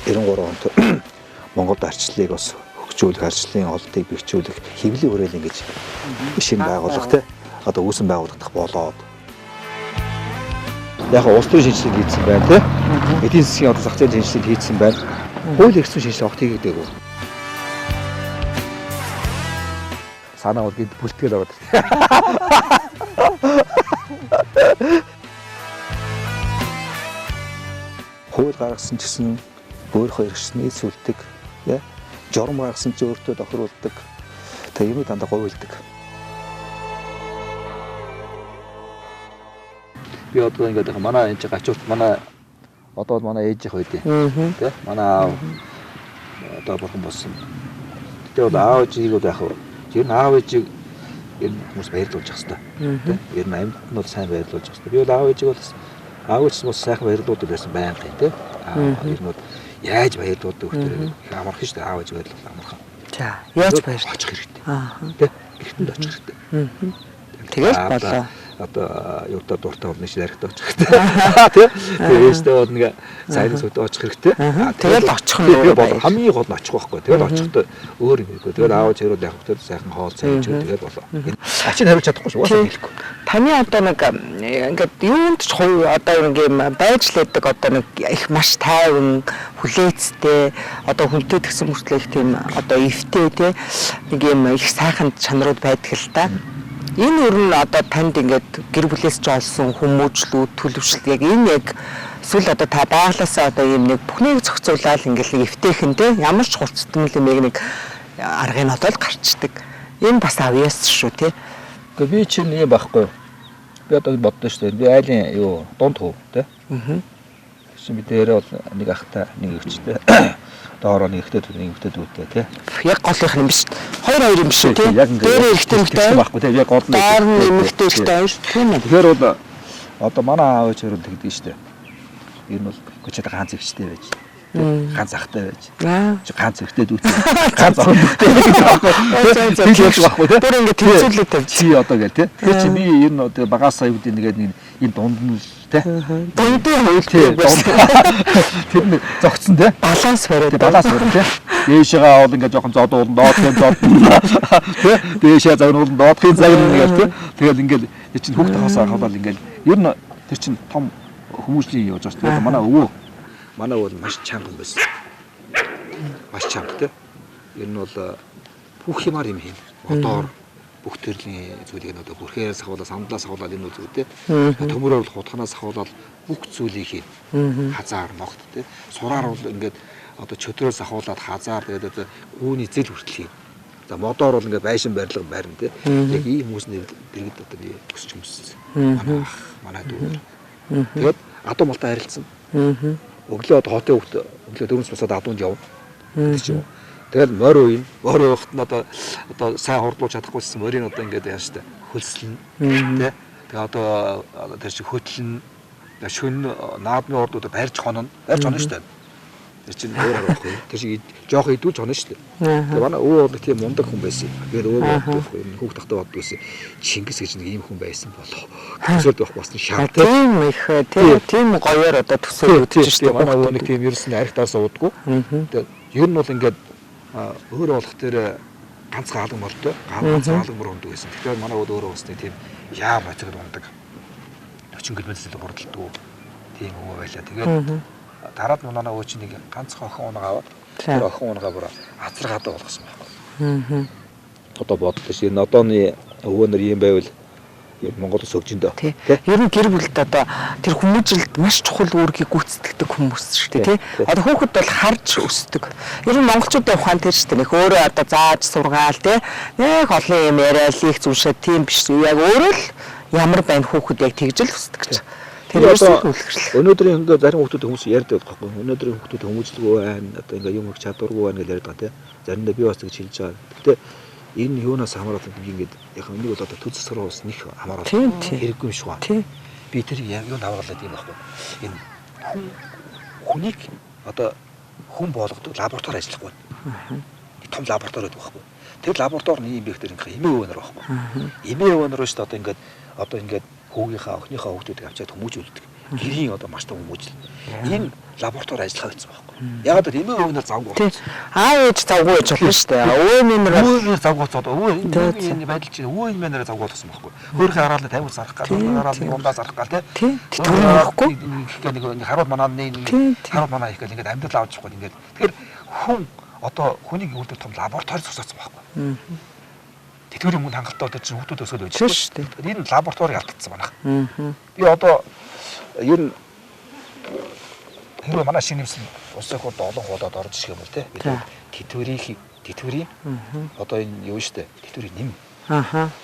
93 онд Монголд арчлалыг бас хөгжүүлэх, арчлалын олдыг бэхжүүлэх хэвлэлийн хүрээлэн гэж шинэ байгууллага те одоо үүсэн байгуулагдах болоод яг улс төрийн шинжилгээ хийсэн байна те эдийн засгийн одоо зах зээлийн шинжилгээ хийсэн байна. Хууль эрх зүйн шинжилгээ огт хийгдээгүй. Санаа бол гээд бүлтгэл аваад. Хууль гаргасан ч гэсэн өөрийнхөө эрхчнийг сүлдэг, журам гаргасан ч өөртөө тохируулдаг. Тэгээ юм дандаа говьлдаг. Би одоо ингээд манай энэ гачуут манай одоо манай ээжийнх байдیں۔ Тэ манай аав одоо бурхан болсон. Тэгээ бол аав ээжийг бол яг ер нь аав ээжийг ер нь хүмүүс баярлуулж ах хэвээр. Тэ ер нь амьд нь бол сайн баярлуулж ах хэвээр. Би бол аав ээжийг бол аав ээж бас сайхан баярлуулдаг байсан байнга тэ. Ер нь бол яаж баярлуулдаг гэхдээ амархан шүү дээ аав ээж баярлуулах амархан. За яаж баярлуулах хэрэгтэй. Тэ гэртэнд очих хэрэгтэй. Тэгэл болоо. Одоо юутай дуртай болно шиг яригдаж байгаа тийм. Тэгээ ээжтэй бол нэг сайнс өдөө очих хэрэгтэй. Тэгэл очих нь бол хамгийн гол нь очих байхгүй. Тэгэл очихдоо өөр юм хэлгүй. Тэгэл аав чирүүд яг хөтөд сайхан хоол цай гэж тэгээд болоо. Ачиг хариулж чадахгүй шүү. Уусаа хэлэхгүй. Таны одоо нэг ингээд юунд ч хувь одоо нэг юм байж лээдэг одоо нэг их маш тайван хүлээцтэй одоо хүнтэй тгсэн мөртлөө их тийм одоо эвтэй тийм нэг юм их сайхан чанарууд байдаг л та. Энэ өөр нь одоо танд ингээд гэр бүлээс ч олсон хүмүүжлүүд төлөвшлт яг энэ яг эсвэл одоо та байглаасаа одоо юм нэг бүхнийг зохицуулаад ингээд эвтэйхэн те ямар ч хурцтай юм нэг аргыг нь одоо л гарчдаг. Энэ бас авьяас шүү те. Гэхдээ би чинь юм байхгүй. Би одоо боддоо шүү дээ. Би айлын юу дунд хөв те. Чи би дээрээ бол нэг ахтай нэг өвчтэй. Доороо нэг ихтэй дүүтэй тий. Яг голынх юм биш. Хоёр юм биш тий. Дээрээ ихтэй мэгтэй байхгүй тий. Яг гол нь. Доор нь эмэгтэй ихтэй хоёр. Тэгэхээр бол одоо манай аав ээж хөрөнд тэгдэг шүү дээ. Ер нь бол гүчээд ганц ихтэй байж. Ганц ахтай байж. Ганц ихтэй дүүтэй. Ганц охин дүүтэй гэж байна. Тийм ч байхгүй тий. Тэр ингээд тэнцүүлээд тавьчих. Чи одоо гэл тий. Тэгээ чи би ер нь одоо багасаа юу гэдэг нэгээд энэ дунд нь тий. Дундын хууль тий. Тэр нь зогцсон тий. Баланс бариад тий. Дээшээгээ бол ингээд жоохон зодуулан доодхон тий. Дээшээ загнуулан доодхийн загнуулна гэл тий. Тэгэл ингээд чинь хүүхд хасаа хавал ингээд ер нь тэр чинь том хүмүүжлийн явж байгаа тий. Манай өвөө манай бол маш чанга юм байсан. Маш чанга тий. Ер нь бол бүх юмар юм хийн. Мотор бүх төрлийн зүйлийг одоо хүрхээрээс хавуулаад сандлаас хавуулаад энэ үү тий. Төмөрөөр бол хутганаас хавуулаад бүх зүйлийг хийн. Хазаар могт тий. Сураар бол ингээд одоо чөдрөөс ахуулаад хазаар тэгээд одоо үүний зэл хүртэл хийн. За модоор бол ингээд байшин барилга барина тий. Яг ийм хүмүүсний дэргэд одоо би өсч юмсэн. Манай дүү. Тэгээд адуу малтаа харилцсан. Өглөө одоо хотын хөвгт өглөө дөрөвс босоод адуунд яв. Тэгэл морь ууйн. Морь уухт нь одоо сайн хурдлуулж чадахгүйсэн морийг одоо ингээд яаш та хөлслөн тий. Тэгээ одоо тэр чи хөтлөн шүн наадмын урд одоо барьж хонно. Барьж хонно шүү дээ. Тэр чинь өөр байхгүй. Тэр чи жоох идүүлж хонно шүү дээ. Тэгээ манай өвөө бол тийм мундаг хүн байсан. Тэгээд өвөө байхгүй. Хүүхд тахтай боддог байсан. Чингис гэж нэг ийм хүн байсан болоо. Төсөөлд байх болсон шаа. Тийм их тийм гоёор одоо төсөөлөж шүү дээ. Манай өвөө нэг тийм ерөөс нь архитаас уудаггүй. Тэгээд ер нь бол ингээд өөр болох тэр ганцхан алган болтой. Ганцхан алган ундаг байсан. Тэгэхээр манай өвөө өөрөө бас тийм яа бацаг ундаг. 40 км-с л хурдалдаг. Тийм өвөө байлаа. Тэгээд дараад манай өвөө чинь нэг ганцхан охин унаг аваад тэр охин унагаа бүр азаргаадаг болгосон байна. Одоо боддоо шээ одооны өвөө нар юм байвал Монголд сөгжөндөө. Ер нь гэр бүлд одоо тэр хүмүүжлэлд маш чухал үүргийг гүйцэтгэдэг хүмүүс шүү дээ тий. Одоо хүүхэд бол харж өсдөг. Ер нь монголчуудын ухаан тэр шүү дээ. Нөх өөрөө одоо зааж сургаал тий. Нэг олон юм яриад их зүшээ тийм биш. Яг өөрөө л ямар байна хүүхэд яг тэгж л өсдөг гэж. Тэр өнөөдрийн хүмүүс зарим хүүхдүүд хүмүүс ярьдаг байхгүй. Өнөөдрийн хүүхдүүд хүмүүжлгүй байна. Одоо ингээ юм их чадваргүй байна гэж яриад байгаа тий. Заримдаа би бас гэж хэлж байгаа. Гэтэ энэ юунаас хамаарат ингээд яг нэг бол одоо төц засвар ус нэг хамаарат хэрэггүй юм шиг байна. Би тэр юунд хамаарлаад юм байхгүй. Энэ хүнийг одоо хүн болгодог лаборатори ажиллахгүй. Том лаборатори байдаг байхгүй. Тэр лабораторийн юм бэ гэдэг ингээ эмээ өвөнөр байхгүй. Эмээ өвөнөр шүү дээ одоо ингээд хүүгийнхаа охиныхаа хүүхдүүдийг авчиад хүмүүжүүлдэг. гэрийн одоо маш том хүмүүжил. Энэ лаборатори ажиллах гэсэн байна. Яг одоо эмээ өвгнөр завгүй. Аав ээж завгүй гэж болно шүү дээ. Өвөө нэмэр завгүй цоод өвөө энэ байдал чинь өвөө нэмэрээр завгүй болсон байхгүй. Хөөрхөн хараалаа 50 зарах гал, хараалаа ундаа зарах гал тий. Төрөхгүй. Нэг харуул манааны харуул манаа их гэл ингээд амьдрал авч явахгүй ингээд. Тэгэхээр хүн одоо хүнийг үлдэх том лаборатори зогсооцсон байхгүй. Тэтгэврийн мөнгө хангалттай одоо чинь хүмүүс өсөөл байж шүү дээ. Энэ лабораторийг алдчихсан байна. Би одоо ер нь хэрвээ манай шинэмсэн улсын хурд олон хуудад орж ирэх юм бол тий. Тэтгэврийн одоо энэ юу шүү дээ. Тэтгэврийн нэм.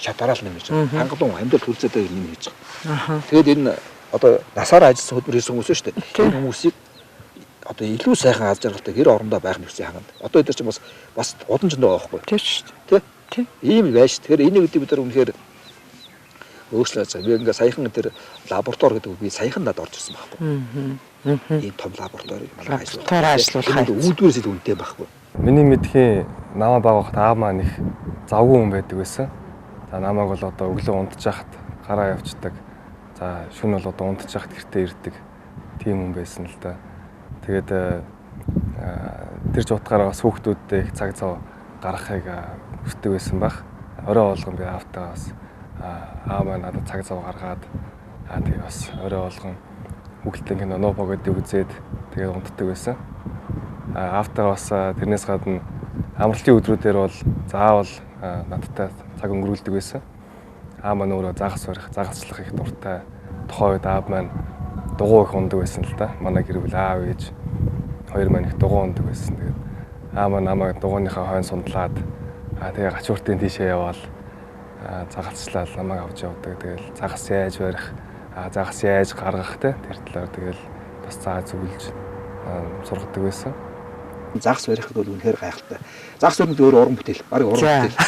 Шатараал нэм гэж. Хангалуун амьдрал төлцөөтэй нэм гэж байгаа. Тэгээд энэ одоо насаараа ажилласан хөдөлмөр хийсэн хүмүүс шүү дээ. Энэ хүмүүсийг одоо илүү сайхан аз жаргалтай гэр орондоо байх нөхцөл ханганд. Одоо эдгээр чинь бас удан зөндөө байгаа байхгүй. Тийм шүү дээ. Тий. Ийм байж. Тэгэхээр энийг бид нар үнэхээр өөрчлөөж байгаа. Би ингээ саяхан тэр лаборатори гэдэг үг би саяхан надад орж ирсэн байхгүй. Ийм том лаборатори манай ажиллуулах. Үүдгээрээс л үнэтэй байхгүй. Миний мэдхийн намаа багт аав маань их завгүй хүн байдаг байсан. За намааг бол одоо өглөө унтчих хат гараа явцдаг. За шөнө бол одоо унтчих хат гэртээ ирдэг. Тийм хүн байсан л да. Тэгээд тэр ч утгаараа бас хүүхдүүдтэй их цаг зав гаргахыг хүсдэг байсан баг. Орой болгон би аавтайгаа бас аав маань надад цаг зав гаргаад тэгээ бас орой болгон хүүхдтэй кино нобо гэдэг үзээд тэгээ унтдаг байсан. Аавтайгаа бас тэрнээс гадна амралтын өдрүүдээр бол заавал надтай цаг өнгөрүүлдэг байсан. Аав маань өөрөө загас барих, загаслах их дуртай. Тухайн үед аав маань дугуй их ундаг байсан л да. Манай гэр бүл аав ээж хоёр маань их дугуй ундаг байсан. Тэгээд аав маань намайг дугуйныхаа хойно сундлаад тэгээ гачууртын тийшээ яваал загалцлаа намайг авч явдаг. Тэгэл загас яаж барих, загас яаж гаргах те тэр талаар тэгэл бас цаа зөвлөж сургадаг байсан. Загас барихд бол үнэхээр гайхалтай. Загас барихд өөр уран бүтээл, барыг уран бүтээл.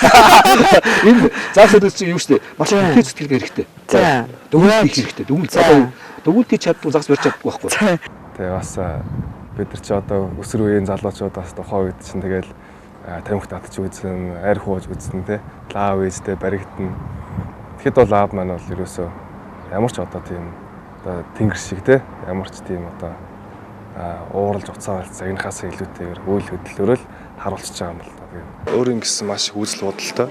Энэ загас барих чинь юу штэ? Маш бүтэц сэтгэлгээ хэрэгтэй. За. Дүгнэлт хийх хэрэгтэй. Дүгнэлт хийж чаддгүй загас барьж чаддгүй байхгүй. Тэгээ бас бид нар ч одоо өсвөр үеийн залуучууд бас тухайн үед чинь тэгэл тамхи татж үзэн, арх ууж үзэн те. Лаав ээжтэй баригдана. Тэгэхэд бол аав маань бол ерөөсөө ямар ч одоо тийм одоо тэнгэр шиг те. Ямар ч тийм одоо ууралж уцаа байлцаа энэхээс илүүтэйгээр үйл хөдлөлөөр л харуулчихж байгаа юм бол та. Тэгээд өөрийн гэсэн маш үзэл бодолтой,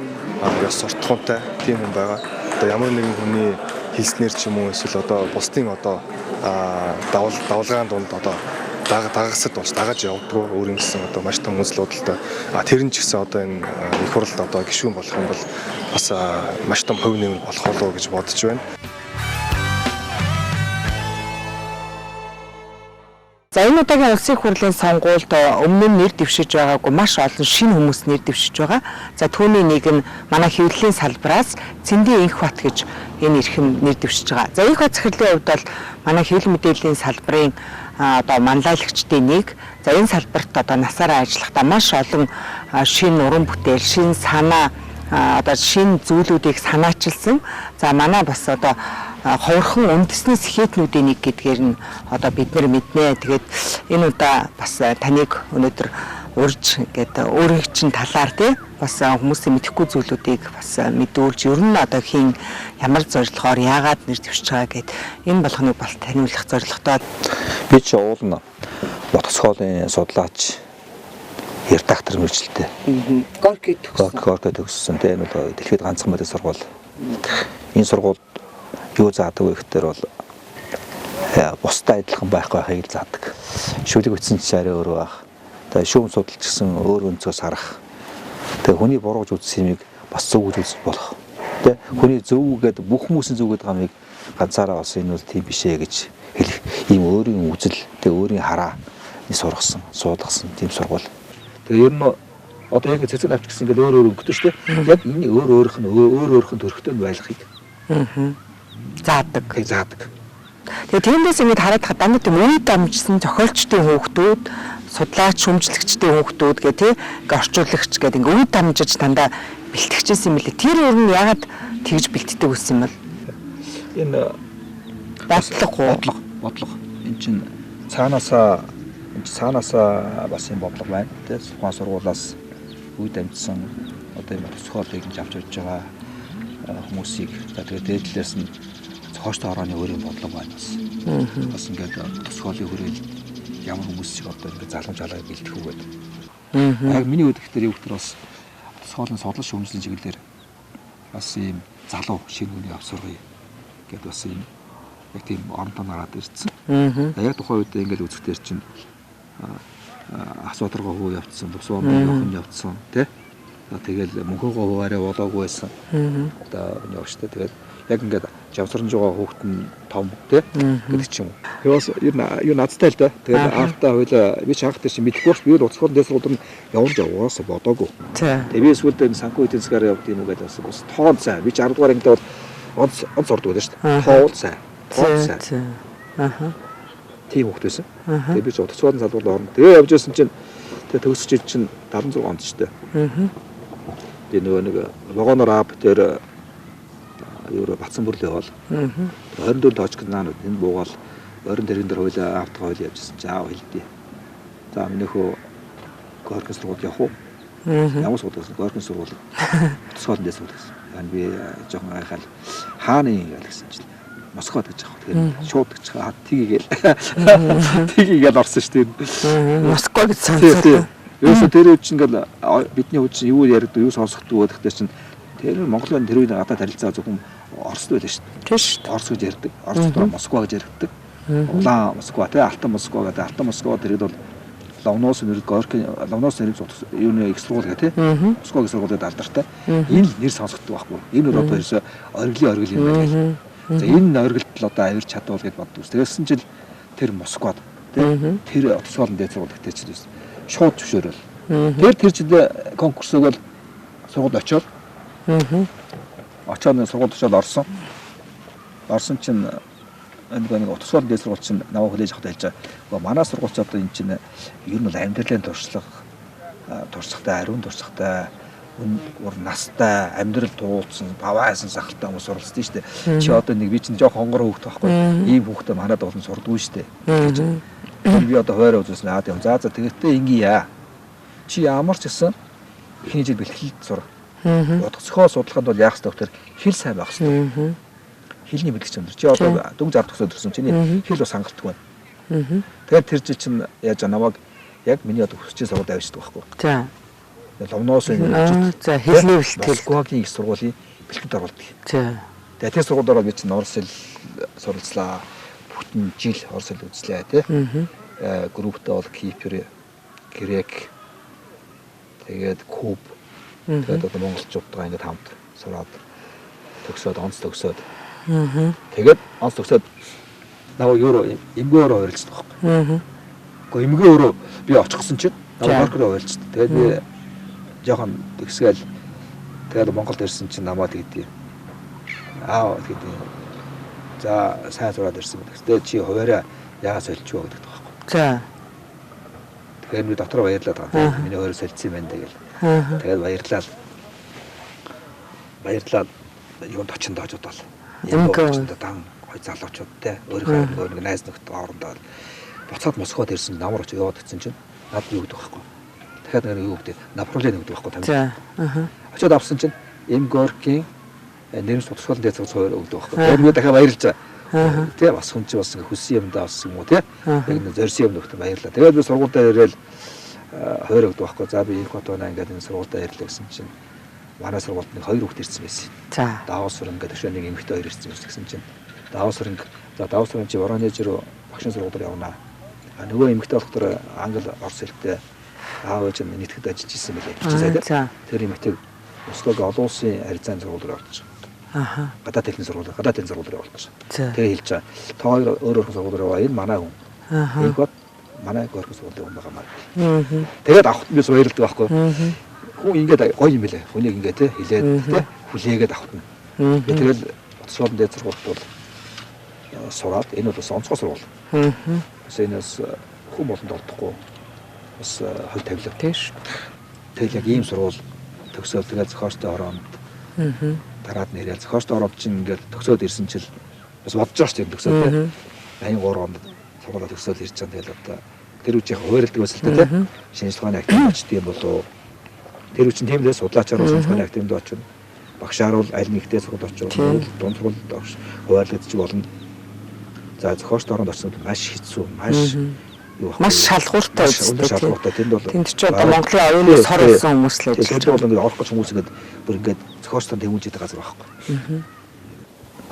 ёс суртахуунтай тийм юм байгаа. Одоо ямар нэгэн хүний хэлснээр ч юм уу эсвэл одоо бусдын одоо давалгаан дунд одоо дагагсад болж дагаж явдаг өөрийн гэсэн одоо маш том үзэл бодолтой. Тэр нь ч гэсэн одоо энэ их хурлд одоо гишүүн болох юм бол бас маш том хувь нэмэр болох болов гэж бодож байна. За энэ удаагийн улсын хурлын сонгуульд өмнө нь нэр дэвшиж байгаагүй маш олон шинэ хүмүүс нэр дэвшиж байгаа. За түүний нэг нь манай хэвлэлийн салбараас Tsendийн ЭНХБАТ гэж энэ эрхэм нэр дэвшиж байгаа. За ЭНХБАТ захирлын хувьд бол манай хэвлэл мэдээллийн салбарын одоо манлайлагчдын нэг. За энэ салбарт одоо насаараа ажиллахдаа маш олон шинэ уран бүтээл, шинэ санаа одоо шинэ зүйлүүдийг санаачилсан. За манай бас одоо ховорхон үндэсний сэхэтнүүдийн нэг гэдгээр нь одоо бид нар мэднэ. Тэгээд энэ удаа бас таныг өнөөдөр урьж ингээд өөрийн чинь талаар тий бас хүмүүсийн мэдэхгүй зүйлүүдийг бас мэдүүлж ер нь одоо хин ямар зорилгоор яагаад нэр дэвшиж байгаа гэд энэ болгоныг бол таниулах зорилготой. Би ч уул нь мотоциклын судлаач редактор мэргэжилтэй. Горки төгссөн тий энэ бол дэлхийд ганцхан мэдээ сургууль. Энэ сургууль юу заадаг вэ гэхээр бол бусдад адилхан байхыг заадаг. Шүлэг ütсэн ч арай өөр байх. Тэгээ шүүм судалж гисэн өөр өнцгөөс харах. Тэгээ хүний бурууж үзсэн юмыг бас зөв гэж үзэж болох. Тэ хүний зөв гэдэг бүх хүмүүсийн зөв гэдэг хамыг ганцаараа бас энэ бол тийм биш ээ гэж хэлэх. Ийм өөрийн үзэл, тэгээ өөрийн хараа сургасан, суулгасан тийм сургууль. Тэгээ ер нь одоо яг цэцэг авч гисэн ингээд өөр өнгөтэй шүү дээ. Яг энэ өөр өөрхөн төрхтэй байлгахыг заадаг. Тэгээ тиймээс ингэж хараад хадамд тийм үе дамжсан зохиолчдын хүүхдүүд, судлаач, шүмжлэгчдийн хүүхдүүд гэх тий орчуулагч гэдэг ингээ үе дамжиж дандаа бэлтгэжсэн юм лээ. Тэр өөр нь ягаад тэгж бэлтдэг үсэн юм бол? Энэ бодлого. Энд чинь цаанаасаа бас юм бодлого байна. Тэ тухайн сургуулаас үе дамжсан одоо юм мотоциклыг авч явж байгаа хүмүүсийг тэгээд дээдлээс нь хооштой орооны өөрийн бодлого байна бас. Бас ингээд тусгаалын хүрээл ямар хүмүүс шиг одоо ингээд залгамж алгаа бэлдэх үү гэдэг. Яг миний үед ихтэй юу гэхээр бас тусгаалын судлал шүүмжлэн чиглэлээр бас ийм залуу шинэ үний авсургыг гэдэг бас ийм яг тийм орондоо нараад ирсэн. Яг тухайн үед ингээд үзэхтэр чинь асуударгаа хөө явцсан, бусуу охин явцсан тий. Тэгэл мөнхөөгөө хуваараа болоогүй байсан. Одоо явштай тэгэл яг ингээд жавсарнж байгаа хүүхэд нь том тий гэдэг ч юм уу. Тэгээ бас юу надтай л да. Тэгээд аавтаа хоёлаа би ч анх тэр чинь мэдэхгүй би л уцхуурын дэсрүүд нь явж яваасаа бодоогүй. Тэгээ би эсвэл энэ санхүү эдийн засгаар явд юм уу гэдэг бас тоон цай. Би 60 дугаар ангид бол онц ордог байлаа шүү дээ. Тоон цай. Тоон цай. Тийм хүүхэд байсан. Тэгээ би ч уцхуурын залгуулд орно. Тэгээ явж байсан чинь тэгээ төгсөж чинь 76 онд шүү дээ. Би нөгөө нэг вагоноор аав дээр юу батсан бүрлээ бол 24 точк наанууд энэ буугаал 20 дэргэн дээр хойлоо аавтаа хойлоо явжсэн чи аав хэлдээ. За минийхөө горкос сургууль явах уу? Ямар сургууль гэсэн горкос сургууль. Тусгаалын дэс сургууль гэсэн. Yani би жоохон гайхал хааны гэсэн чинь Москвад гэж аах. Тэгэхээр шууд гэж тгийгээл. Тгийгээл орсон шүү дээ. Москва гэж сонсоод. Ерөөсө тэр үуч ингээл бидний үуч юу яриад юу сонсохдоо гэхдээ чинь тэр Монголын тэр үеийн гадаад харилцаа зөвхөн Оросд байлаа шүү дээ. Тийм шүү. Орос гэж ярьдаг. Оросд Москва гэж ярьдаг. Улаан Москва тий Алтан Москва гэдэг. Алтан Москва тэрийг бол Лавноос нэр Горкийн Лавноос нэрийг юуны их сургууль гэх тий Москва их сургуулиуд алдартай. Энэ л нэр сонсогддог байхгүй. Энэ бол одоо ерөөсө оргил юм байна. За энэ оргилд л одоо авир чадвал гэж боддог. Тэгсэн чинь тэр Москвад тий тэр тусгаалan дээд сургууль гэдэг чинь шууд зөвшөөрөл. Тэр жилдээ конкурсыг бол сургууль очоод очоод сургууль очоод орсон. Орсон чинь нэг тусгаалan дээд сургууль чинь наваа хүлээж авах хэлж байгаа. Манай сургууль ч одоо энэ чинь ер нь бол амьдралын туршлагатай, ариун туршлагатай, ур настай, амьдрал туулсан, баваасан сахалтай хүмүүс суралцдаг шүү дээ. Чи одоо нэг би чинь жоох хонгор хүүхэд байхгүй. Ийм хүүхдээ манад болон сурдгүй шүү дээ. Би одоо хойроо үзсэн аа тийм. За тэгэхдээ ингэе. Чи ямар ч гэсэн эхний жил бэлтгэл сур. Утгацхоо судалгаанд бол яах ёстой вэ? Хэл сайн байх ёстой. Хэлний мэдлэг чанар. Чи одоо дүнг зар төгсөөд ирсэн чинь хэл бас хангалтгүй байна. Тэгээд тэр жил чинь яаж намайг яг миний одоо хүсчийн сургуульд авчихдаг байхгүй. За. Лавноос за хэлний бэлтгэл Москвагийн их сургуулийн бэлтгэд оруулдаг. За. Тэгээд тэр сургуульд ороод би чинь орос хэл суралцлаа. Бүтэн жил орос хэл үзлээ тий. Групптэй бол Кипр, Грек, тэгээд Куб, тэгээд одоо монголчуудтай ингээд хамт сураад төгсөөд онц төгсөөд. Тэгээд онц төгсөөд наваа евро эмгөөрөө ойрлцдог байхгүй. Гэхдээ эмгөөрөө би очихсан чинь наваа горкороо ойрлцдаг. Тэгээд би жоохон төгсгээл тэгээд Монголд ирсэн чинь намаад гэдэг. Аа гэдэг. За сайн сураад ирсэн гэдэг. Тэгээд чи хуваараа яагаас олчих вэ гэдэг байхгүй. За. Тэгэхээр би дотор баярлаад байгаа. Миний өөрөө солилцсон юм байна тэгэл. Тэгээд баярлаад юунд очинд очоод бол. Эмгөөнд дан гой залуучууд те өөрийнхөө нэг найз нөхдөд орондоо буцаад Москвад ирсэн намар очиж яваад гисэн чинь над юу гэдэг байхгүй. Дахиад нэг юу гэдэг Наполеон гэдэг байхгүй тамиг. За. Очоод авсан чинь Горкийн нэрс тусгаалan дээд сургууль өгдөг байхгүй. Тэгээд би дахиад баярлж байгаа. Тэ бас хүн чи бас хүссэн юм даа бас юм уу те. Яг нэг зорьсон юм нөхдөд баярлаа. Тэгээд би сургуультай ирээл хойр өгдөг байхгүй. За би Enkhbat байна ингээд энэ сургуультай ирлээ гэсэн чинь манай сургуульд нэг 2 хүүхэд ирсэн байсан. За. Даваас сүрэн гэдэг шиг нэг эмэгтэй 2 ирсэн гэсэн чинь даваас сүрэн за даваас сүрэн чи Воронеж руу багшийн сургуульд явна. Нөгөө эмэгтэй болохоор англи орос хэлтэй аав ээж нь нийтгэд ажиллаж ирсэн байлээ. Хичээсээ. Тэр эмэгтэйг Москвагийн олон улсын харьцааны сургууль руу орж. Гадаад хэлний сургууль, гадаад хэлний сургууль руу орж. Тэгээ хэлж байгаа. Та хоёр өөр сургууль руу энэ манай хүн. Enkhbat манай горкос сургуулийн хүн байгаа маа. Тэгээд авахт би баярлдаг байхгүй. Хүн ингээд гоё юм байлаа. Хүнийг ингээд те хилээд те хүлээгээд авахт нь. Тэгэл тусгаалan дээд сургуульд бол сураад энэ бол онцгой сургууль. Энэс хүн болонд олдохгүй бас хөл тавилга тийш. Тэгэл яг ийм сургууль төгсөөл тэгэл зохиолчтой ороонд дараад нэрээ зохиолчтой ороод чинь ингээд төгсөөд ирсэн чил бас бодож байгаа шүү дээ төгсөөд те. 83 онд сургуулаа төгсөөл ирж байгаа тэгэл одоо тэр үеийн хуурилдаг байсан л те. Шинжлэх ухааны активистчд юм болоо тэр үеийн тийм л судлаачаар шинжлэх ухааны активистд очив. багшаар бол аль нэгтэй сургууль очиж дунд сургуульд орж хуваарлагдчих болно. За зохиолч оронд очсон маш хэцүү, маш маш шалгууртай шалгууртай. Тэнд бол тэнд ч одоо Монголын оюуны сор болсон хүмүүс л байж байгаа. Тэгээд бол орох гэж хүмүүс ингээд бүр ингээд зохиолчтой тэмүүлжээд газар байхгүй.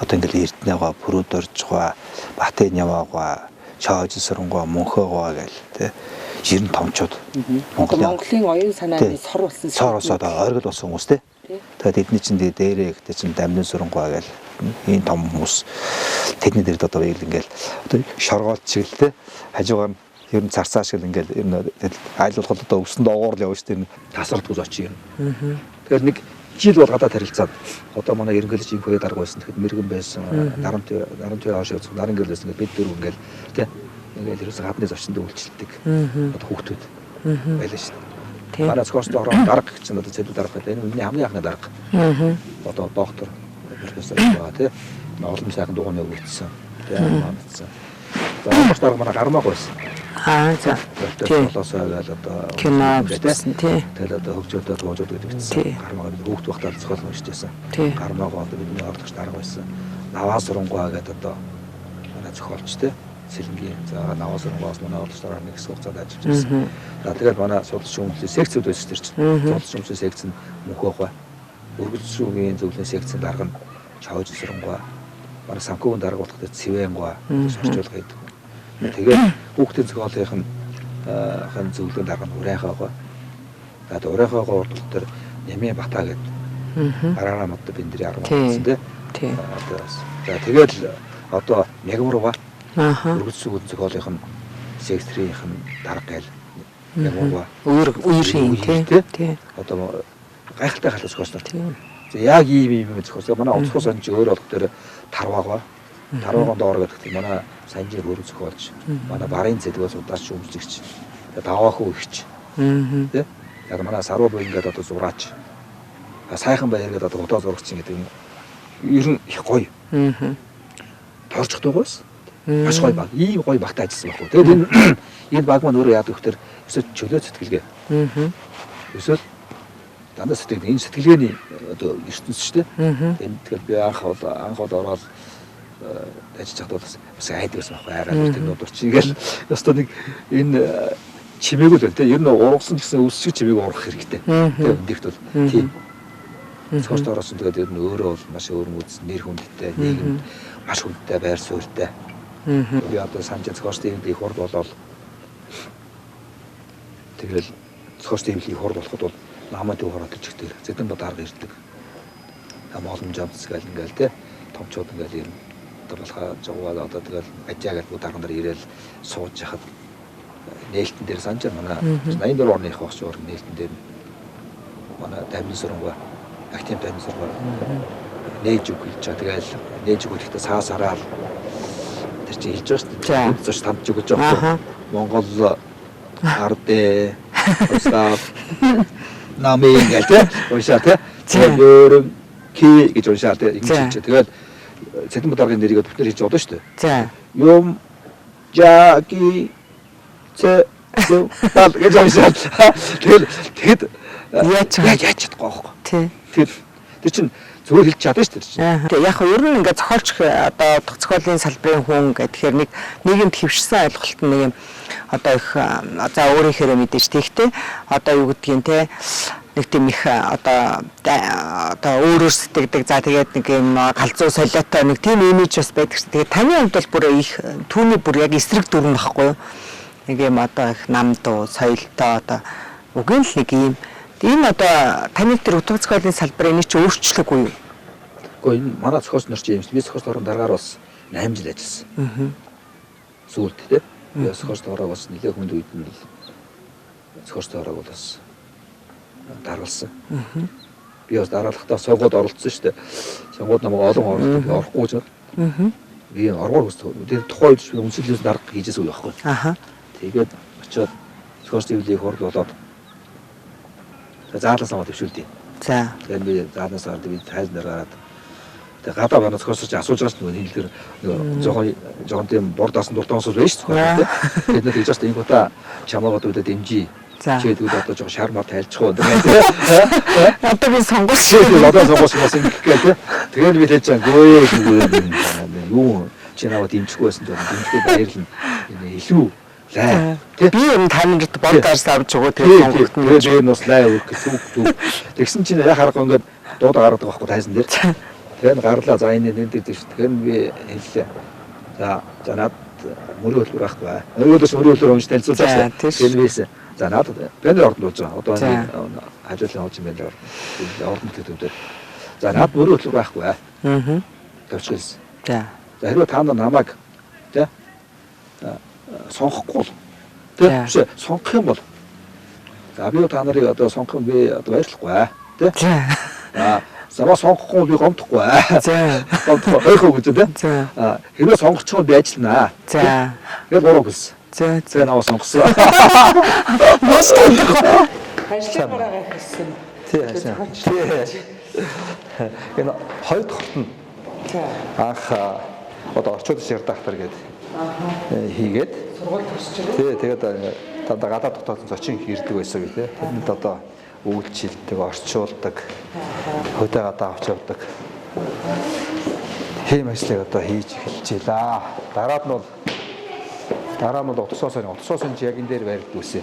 Одоо ингээд Эрдэнэгаа, Пүрүүд оржгаа, Батэн яваагаа, Чаажин сөрөнгөө, Мөнхөөгөө гэл тэ 95-чууд Монголын оюун санааны сор болсон соросоод оргил болсон хүмүүс тэ. Тэгээд эдний чинь дээрээ гэдэг чинь Дамнын сөрөнгөө гэл ийм том хүмүүс тэдний дэрд одоо ингээл одоо шоргоолт шиг л тэ хажуугаар нь ер нь царцаа шиг ингээл ер нь айлуулхад одоо өвсөнд оогоор л явж тэр тасралт үз очив юм. Тэгэхээр нэг жил бол гадаад харилцаад одоо манай ерөнхийлөгч инхбат дарга байсан. Тэгэхэд мэрэгэн байсан. Нарамтын хоош явц наран гэрэл байсан. Бид дөрөв ингээл тий ингээл ерөөсө гадны зочинд үйлчлдэг. Одоо хүүхдүүд байлаа шүү дээ. Манай зохиолч орон дарга гэж одоо цэдүү дарга байдаг. Энэ хамгийн анхны дарга. Одоо доктор профессор байгаа тий. Олон сайхан дугуйныг өгсөн. Тий маандсан. За бас дарга манай гармаг байсан. За. Тийм болоосоо гээл одоо кино бичсэн тий. Тэгэл одоо хөгжөөдөө туужууд гэдэг чинь гармаг хүүхд багтаал зохиол уншижсэн. Гармаг одоо бидний ордогч дарга байсан. Наваа сурангуй гэдэг одоо манай зохиолч тий. Сэлэнгийн за наваа сурангуйас манай ордогч дарга нэг хэсэг хугацаанд ажиллаж байсан. За тэгэл манай судалж хүмүүлийн секцүүд байсан тэр чинь. Судалж хүмүүлийн секц нь Мөнхөөгөө. Өргөлшүүгийн зөвлөлийн секц дарга нь Чаажин сурангуй. Манай санхүүгийн дарга болох тэр Цэвэнгуй орчуулга гэдэг. Тэгээд хүүхдийн зохиолын хан зөвлөлийн дарга нь Урайхаа байгаа. Тэгээд Урайхаагаа урдтал дээр Нямын Бата гэдэг араараа модтой биндрийн арга болсон тий. За тэгээд одоо Мягмарва өргөцсөг зохиолын секторийн дарга гээл Мягмарва үерийн тий. Одоо гайхалтай халуус зохиолч нар. За яг ийм зохиолч манай онцгой сонж өөр болох дээр Тарваагаа Тарваагаан доор гэдэг манай Санжир хөрөг зохиолч, манай барын зэдгээс удаач өмсөгч, даваахуу ихч. Тэ? Яг манай саруу боо ингээд одоо зураач. Сайхан баяр гэдэг одоо удаа зурагч гэдэг юм. Ер нь их гоё. Торчх дугаас. Маш гоё баг. Ийм гоё багтаа ажилласан байхгүй. Тэгээд энэ баг маань өөрөө яадаг вөхтөр өсөж чөлөө сэтгэлгээ. Өсөж дандаа сэтгэл энэ сэтгэлгээний одоо ертөнц шүү дээ. Энэ тэгэхээр би анх бол ороод ажиллаж байхдаа бас айдаг байсан байхгүй айгаад тэр нууд урч ингээл өстө нэг энэ чимээг л тэ ер нь ургасан гэсэн өсөж чимээг ургах хэрэгтэй. Тэгээд эндэгт бол тийм. Цогт ороосон тэгээд ер нь өөрөө бол маш өөр үз нэр хүндтэй нийгэм маш хүндтэй байр суурьтай. Би одоо санжаа цогтын их хурд болоод тэгэл цогтын их хурд болоход бол намайг хураад ичгтэй зэдэн бод арга ирдэг. Амолон жамс гэл ингээл тэ томчууд ингээл ер нь болохоо жаваад одоо тэгэл ажаагаад дарга нар ирээл сууж яхад нээлтэн дээр санжаа манай 84 орны их багш өөр нээлтэн дээр манай Дамнын сөрөнгөө актив Дамнын сөрөнгөө нээж өгч чаа тэгэл нээж өгөхдөө саас хараал тэр чинь хэлж байгаа шүү дээ. Үнцөж тамж өгч байгаа. Монгол ардэ устав намайг гэдэг уншаа тэ өөр ки гэж уншаа тэ ингэж тэгэл Цэндийн даргын нэрийг бүтнээр хийж одоо шүү дээ. За. Юм жаги цэ тал гэж уншаад тэгэд яаж чадахгүй байхгүй. Тий. Тэр чинь зөвөр хэлж чадсан шүү дээ. Тэгээ яг нь ер нь ингээд зохиолч одоо утга зохиолын салбарын хүн гэхээр нэг нийгэмд хэвшсэн ойлголт нэг юм одоо их за өөрийнхөө мэдээж тэгтэй одоо юу гэдгийг те нэг тийм их одоо өөрөөр сэтгэдэг за тэгээд нэг юм галзуу солиотой нэг тийм имиж бас байдаг шүү. Тэгээд таны хувьд бол бүр их түүний бүр яг эсрэг дүрэн багхгүй юу? Нэг юм одоо их намдуу соёлтой одоо үгүй л нэг юм. Энэ одоо таны тэр утга зохиолын салбар энэ чи өөрчлөггүй юу? Гэхдээ энэ манай зохиолч нар чи юм шүү. Би зохиолч орон дараагаар бас 8 жил ажилласан. Сүүлд тийм. Би зохиолч ороо бас нэлээд хүнд үед нь зохиолч ороог бас даргалсан. Би бас дараалахдаа сонгоод оролцсон шүү дээ. Сонгоод намайг олон оролцдог орохгүй ч байна. Би оргоор хүсдэг. Тэгээд тухайн үед үнсэлээс дарга хийжсэн үе байхгүй. Тэгээд очиод зохиолч хэвлэлийг хурд болоод заалаас аваад төвшүүлдэг. За. Тэгээд би заалаас аваад би тайлбар гараад тэгээд гадаа банаас зохиолч асууж байгаа шүү дээ. Хэлдэр жоохон тийм бор даасан дуртан ус байж шүү дээ. Тэгээд нэг жаст Enkhbat чамаагаад үүдээ дэмжиж Чи тэгвэл одоо жоо шармаар тайлчих уу. Одоо би сонгож Одоо сонгож бас ингэх гээл тий. Тэгээд би хэлж байгаа гөө юу чи наваад дэмжихгүй байсан ч дэмжихгүй баярлна. Илүү лай. Би юм танарт болдоос авч өгөө тэгээд сонгогдно. Тэгээд бас лай өгөх зүг. Тэгсэн чинь яг харахгүй ингээд дуудаа гаргадаг байхгүй тайсан дээр. Тэгээд гарлаа за энэ нэр дээр шүү. Тэгэхээр би хэллээ. За над мөрөө хөлбөр байхгүй бай. Өөрөөс мөрөө хөлбөр унш танилцуулсан. Тэгээд вээс за надад бэнэр ордон болж байгаа. Одоо энэ хажуулын хооч юм байна. Ордон төдөө. За над мөрөө хөлбөр байхгүй бай. Тавьчихсан. За хэрвээ та намайг тий сонгохгүй бол тий сонгох юм бол за би та нарыг одоо сонгох юм би одоо баярлахгүй тий самаа сонгохгүй би гомдохгүй гомдохгүй байхуу гэж тий хэрвээ сонгочихвол би ажиллана за тэгээд буруу хэлсэн за наваа сонгосон маш томдох ажлаараа хэлсэн тий энэ хоёр дахь нь анх одоо орчуулж ярдахтар гэдэг хийгээд сургууль төгсчихлээ. Тий, тэгээд гадаад дотоод зочин хийрдэг байсан гэх тий. Тэнд одоо үйлчилдэг, орчуулдаг, хөдөө гадаа авч явдаг. Хэм ажлыг одоо хийж эхэлжээ. Дараа нь бол утсуусын яг энэ дээр барилд үсэ.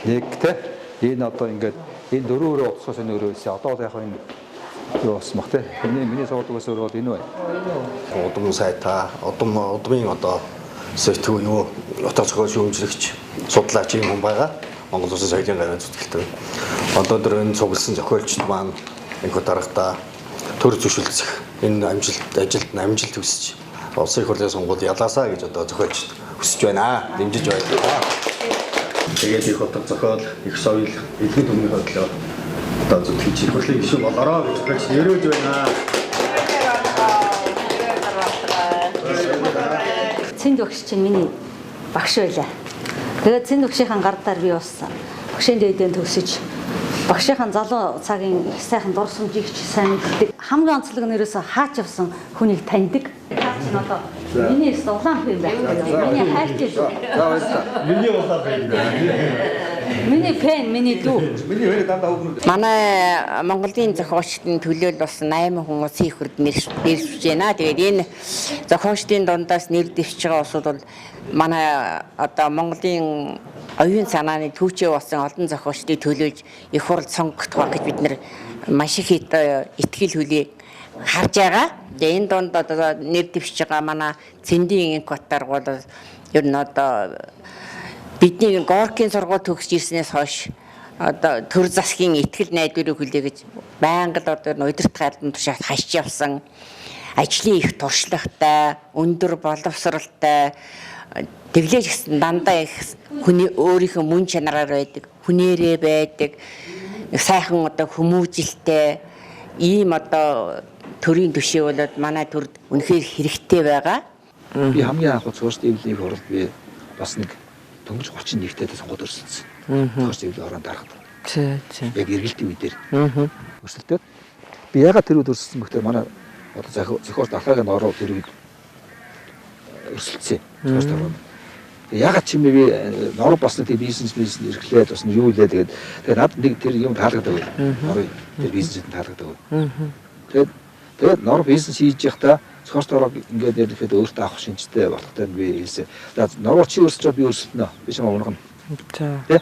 Нэг тий. Энэ одоо ингээд энэ дөрөв утсуусын өрөөсөө одоо яг энэ юу бас мах тий. Миний суудаг ус өөр бол энэ бай. Удам сайта, удмын одоо сэтгүүн юу утга зохиол шүүмжлэгч судлаач юм хүн байгаа. Монгол Улсын соёлын гараа зүтгэлтэй. Одоо дөр энэ цугласан зохиолчд маань энэхүү дарагтаа төр зөвшөлдсөх энэ ажилд амжилт хүсэж улсын их хурлын сонгуульд ялаасаа гэж одоо зохиолчд хүсэж байна. Дэмжиж байна. Тэгээд их утга зохиол, их соёл, эдгээр төмний хөдлөө одоо зүтгэж их хурлын гишүүн болороо гэж зохиолч нэрвэж байна. Цэнд багш чинь миний багш байлаа. Тэгээд Цэнд багшийн гардаар би бас багшийн дээдэн төгсөж багшийн залуу цагийн сайхан дурсамжийг ч сайн мэддэг. Хамгийн онцлог нь ерөөсө хаач явсан хүнийг таньдаг. Одоо миний улаан хүн байх. Миний хайртай. Миний улаан байна. Миний фэн, миний дүү. Миний хөрөг дандаа хөөрөг. Манай Монголын зохиолчдын төлөөл бас 8 хүн улсын их хурлд нэрвэж байна. Тэгээд энэ зохиолчдын дундаас нэр дэвшиж байгаа улсууд бол манай одоо Монголын оюун санааны түүчээ болсон олон зохиолчдыг төлөөлж их хурлд сонгогдох гэж бид нэр маш их итгэл хүлээг харж байгаа. Тэгээд энэ донд одоо нэр дэвшиж байгаа манай Цэндийн ЭНХБАТ бол ер нь одоо бидний Горкийн сургууль төгсөж ирснээс хойш одоо төр засгийн итгэл найдварыг хүлээгэж байнга л одоо удирдах албан тушаалд хашиж явсан ажлын их туршлагатай, өндөр боловсралтай тэглэж гисэн дандаа их хүний өөрийнхөө мөн чанараар байдаг, хүнээрээ байдаг, сайхан одоо хүмүүжилтэй ийм одоо төрийн төшөө болоод манай төрд үнэхээр хэрэгтэй байгаа. Би хамгийн анх цуурч дэвлэлийн хуралд би бас нэг дөнгөж 30 нэгтэйд сонгоод өрсөлдсөн. Цуурч дэвлэлийн орон дарахад. Тий. Яг эргэлтийн үе дээр. Өрсөлдөд би ягаад тэр үед өрсөлдсөн бөхтэй манай одоо зохиолч дарахын ороо тэр үед өрсөлдсөн. Цуурч дарах. Ягаад ч юм бэ би нор бас нэг бизнес эрхлээд бас юу илээ тэгээд над нэг тэр юм таалагдав байл. Норын тэр бизнесэд таалагдав. Тэгээд нор бизнес хийж явахдаа цохорт ороо ингээд нэрэхэд өөртөө авах шинжтэй болохтой би хэлсэн. За нор чи өрсөж би өрсөлдөнө. Би чамаа унах нь. Тэ?